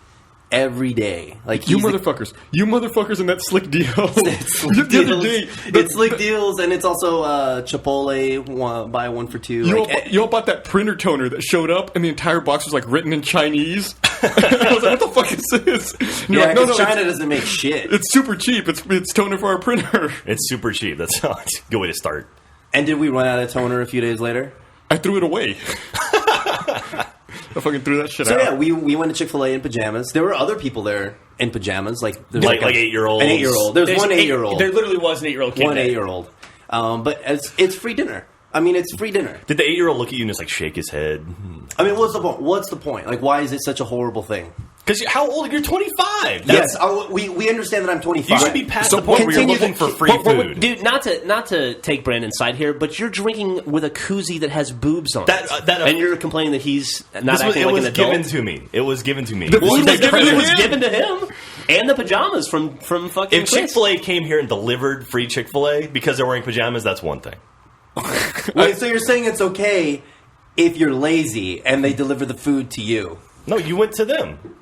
every day. Like You he's the- motherfuckers in that Slick Deal. It's Slick The other Deals. day, It's Slick Deals, and it's also Chipotle buy one for two. you all bought that printer toner that showed up, and the entire box was like written in Chinese. I was like, "What the fuck is this?" And you're yeah, like, "No, because China it's, doesn't make shit. it's super cheap. It's toner for our printer." It's super cheap. That's a good way to start. And did we run out of toner a few days later? I threw it away. I fucking threw that shit So out. yeah, we went to Chick-fil-A in pajamas. There were other people there in pajamas, like there's Like 8-year-olds. An 8-year-old. There's one 8-year-old. There literally was an 8-year-old kid. One there. 8-year-old. But it's free dinner. I mean, it's free dinner. Did the 8-year-old look at you and just like shake his head? I mean, what's the point? What's the point? Like, why is it such a horrible thing? Because how old? You're 25. Yes, we understand that I'm 25. You should be past So the point where you're continue looking to- for free what would- food. Dude, not to take Brandon's side here, but you're drinking with a koozie that has boobs on That- it. that- and you're complaining that he's not This was, acting it like was an adult. given to me. It was given to me. The food was It given to was him. given to him. And the pajamas from fucking If Chris. Chick-fil-A came here and delivered free Chick-fil-A because they're wearing pajamas, that's one thing. Wait, so you're saying it's okay if you're lazy and they deliver the food to you? No, you went to them.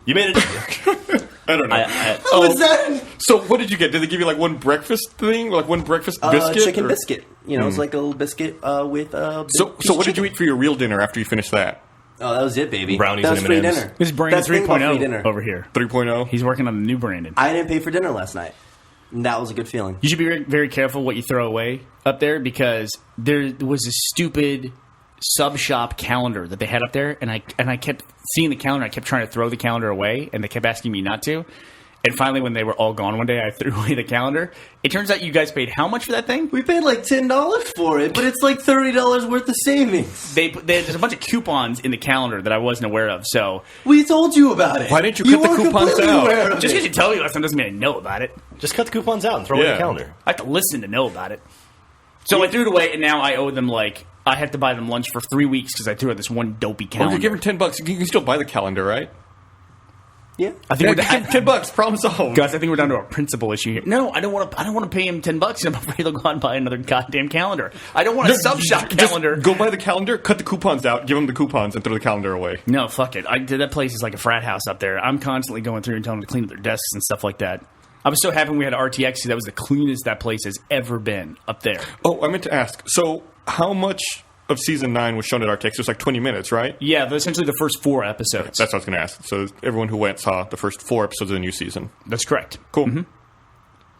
You made it. I don't know. How is that? So what did you get? Did they give you like one breakfast thing, like one breakfast biscuit? Chicken or- biscuit. You know, it's like a little biscuit with So what did you eat for your real dinner after you finished that? Oh, that was it, baby. Brownies that was and free M&Ms. dinner. This is Brandon That's the thing about free 3.0 dinner. over here. 3.0. He's working on the new Brandon. I didn't pay for dinner last night. And that was a good feeling. You should be very, very careful what you throw away up there because there was a stupid sub shop calendar that they had up there, and I kept seeing the calendar. I kept trying to throw the calendar away, and they kept asking me not to. And finally, when they were all gone one day, I threw away the calendar. It turns out you guys paid how much for that thing? We paid like $10 for it, but it's like $30 worth of savings. There's a bunch of coupons in the calendar that I wasn't aware of. So We told you about it. Why didn't you cut the weren't coupons completely out? aware of just it. because you tell me last time doesn't mean I know about it. Just cut the coupons out and throw it in Yeah. the calendar. I have to listen to know about it. So I threw it away, and now I owe them I have to buy them lunch for 3 weeks because I threw out this one dopey Well, calendar. you give them $10. You can still buy the calendar, right? Yeah. I think Yeah, give them $10. Problem solved. guys, I think we're down to a principal issue here. No, I don't want to pay him $10. I'm afraid they'll go out and buy another goddamn calendar. I don't want a sub shop Just calendar. Go buy the calendar, cut the coupons out, give them the coupons, and throw the calendar away. No, fuck it. That place is like a frat house up there. I'm constantly going through and telling them to clean up their desks and stuff like that. I was so happy when we had RTX. That was the cleanest that place has ever been up there. Oh, I meant to ask. So, how much of season 9 was shown at RTX? It was like 20 minutes, right? Yeah, essentially the first 4 episodes. That's what I was going to ask. So, everyone who went saw the first 4 episodes of the new season. That's correct. Cool.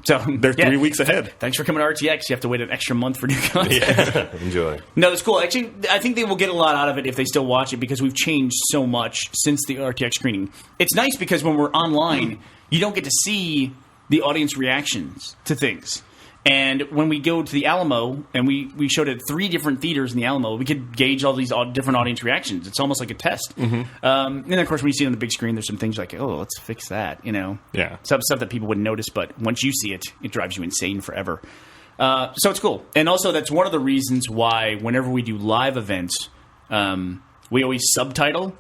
So They're 3 weeks ahead. Thanks for coming to RTX. You have to wait an extra month for new content. Enjoy. No, that's cool. Actually, I think they will get a lot out of it if they still watch it because we've changed so much since the RTX screening. It's nice because when we're online, you don't get to see the audience reactions to things. And when we go to the Alamo, and we showed it at 3 different theaters in the Alamo, we could gauge all these different audience reactions. It's almost like a test. And then, of course, when you see it on the big screen, there's some things like, oh, let's fix that, Yeah. Some stuff that people wouldn't notice, but once you see it, it drives you insane forever. So it's cool. And also, that's one of the reasons why whenever we do live events, we always subtitle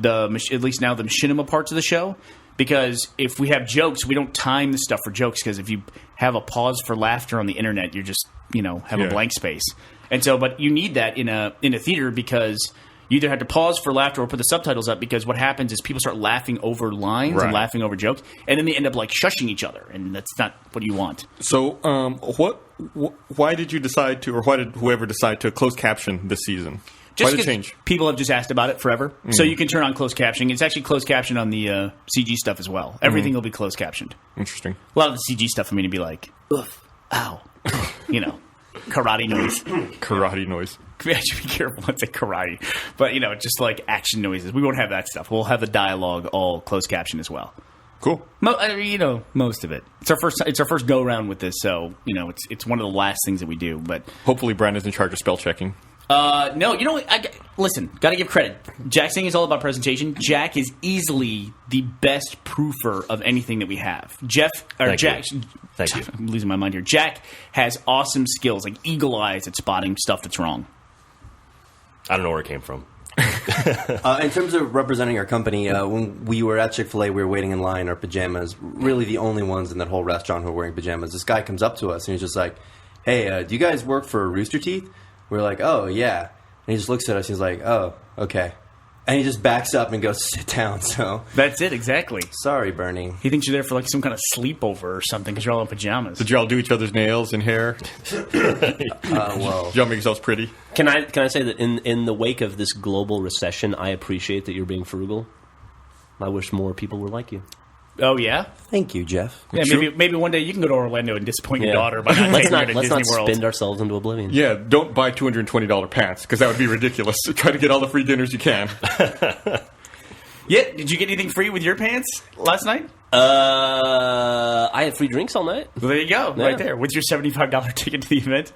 at least now, the machinima parts of the show. Because if we have jokes, we don't time the stuff for jokes. Because if you have a pause for laughter on the internet, you're just have a blank space. And so, but you need that in a theater because you either have to pause for laughter or put the subtitles up. Because what happens is people start laughing over lines and laughing over jokes, and then they end up like shushing each other, and that's not what you want. So, why did you decide to, or why did whoever decide to close caption this season? Just why did it 'cause change? People have just asked about it forever. So you can turn on closed captioning. It's actually closed captioned on the CG stuff as well. Everything will be closed captioned. Interesting. A lot of the CG stuff, I'm going to be like, oof, ow, karate noise. Karate noise. I should be careful not to say karate. But, just like action noises. We won't have that stuff. We'll have the dialogue all closed captioned as well. Cool. Most of it. It's our first go-round with this, so, it's one of the last things that we do. But Hopefully Brandon's in charge of spell checking. no, listen, gotta give credit. Jack Singh is all about presentation. Jack is easily the best proofer of anything that we have. Thank you. I'm losing my mind here. Jack has awesome skills, like eagle eyes at spotting stuff that's wrong. I don't know where it came from. In terms of representing our company, when we were at Chick-fil-A, we were waiting in line in our pajamas, really the only ones in that whole restaurant who were wearing pajamas. This guy comes up to us and he's just like, hey, do you guys work for Rooster Teeth? We're like, oh, yeah. And he just looks at us. He's like, oh, okay. And he just backs up and goes, sit down. So That's it, exactly. sorry, Bernie. He thinks you're there for like some kind of sleepover or something because you're all in pajamas. Did y'all do each other's nails and hair? Well, Did y'all make yourselves pretty? Can I say that in the wake of this global recession, I appreciate that you're being frugal. I wish more people were like you. Oh, yeah? thank you, Jeff. Yeah, maybe one day you can go to Orlando and disappoint your daughter by not taking her to let's Disney not World. spend ourselves into oblivion. Yeah, don't buy $220 pants, because that would be ridiculous. Try to get all the free dinners you can. Yeah, did you get anything free with your pants last night? I had free drinks all night. Well, there you go, Yeah. right there, with your $75 ticket to the event.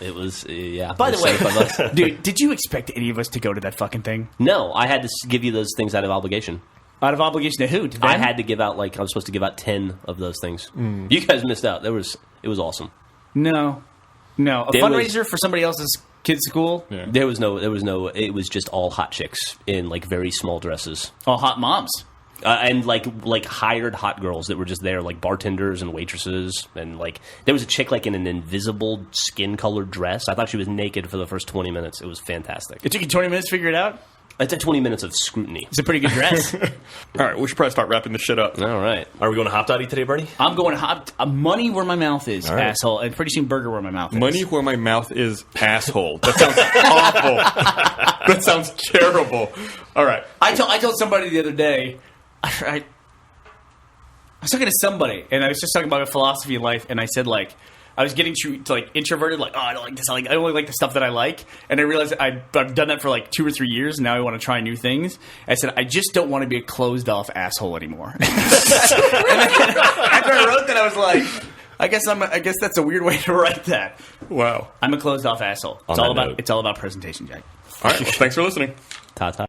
It was yeah. By it the was $75. way, dude, did you expect any of us to go to that fucking thing? No, I had to give you those things out of obligation. Out of obligation to who? To them? I had to give out I was supposed to give out 10 of those things. You guys missed out. It was awesome. No. A There fundraiser for somebody else's kid's school? Yeah. There was no. It was just all hot chicks in very small dresses. All hot moms. And like hired hot girls that were just there, like bartenders and waitresses, and there was a chick in an invisible skin colored dress. I thought she was naked for the first 20 minutes. It was fantastic. It took you 20 minutes to figure it out? It's 20 minutes of scrutiny. It's a pretty good dress. All right, we should probably start wrapping this shit up. All right. Are we going to Hop Dotty today, Bernie? I'm going hot. Money where my mouth is, All right. asshole. And pretty soon burger where my mouth is. Money where my mouth is, asshole. That sounds awful. That sounds terrible. All right. I told somebody the other day, I was talking to somebody, and I was just talking about my philosophy of life, and I said, I was getting to introverted, oh, I don't like this. I only like the stuff that I like. And I realized I've done that for 2 or 3 years, and now I want to try new things. I said, I just don't want to be a closed-off asshole anymore. And then, after I wrote that, I was like, I guess that's a weird way to write that. Wow. I'm a closed-off asshole. On that note. It's all about presentation, Jack. All right, well, thanks for listening. Ta-ta.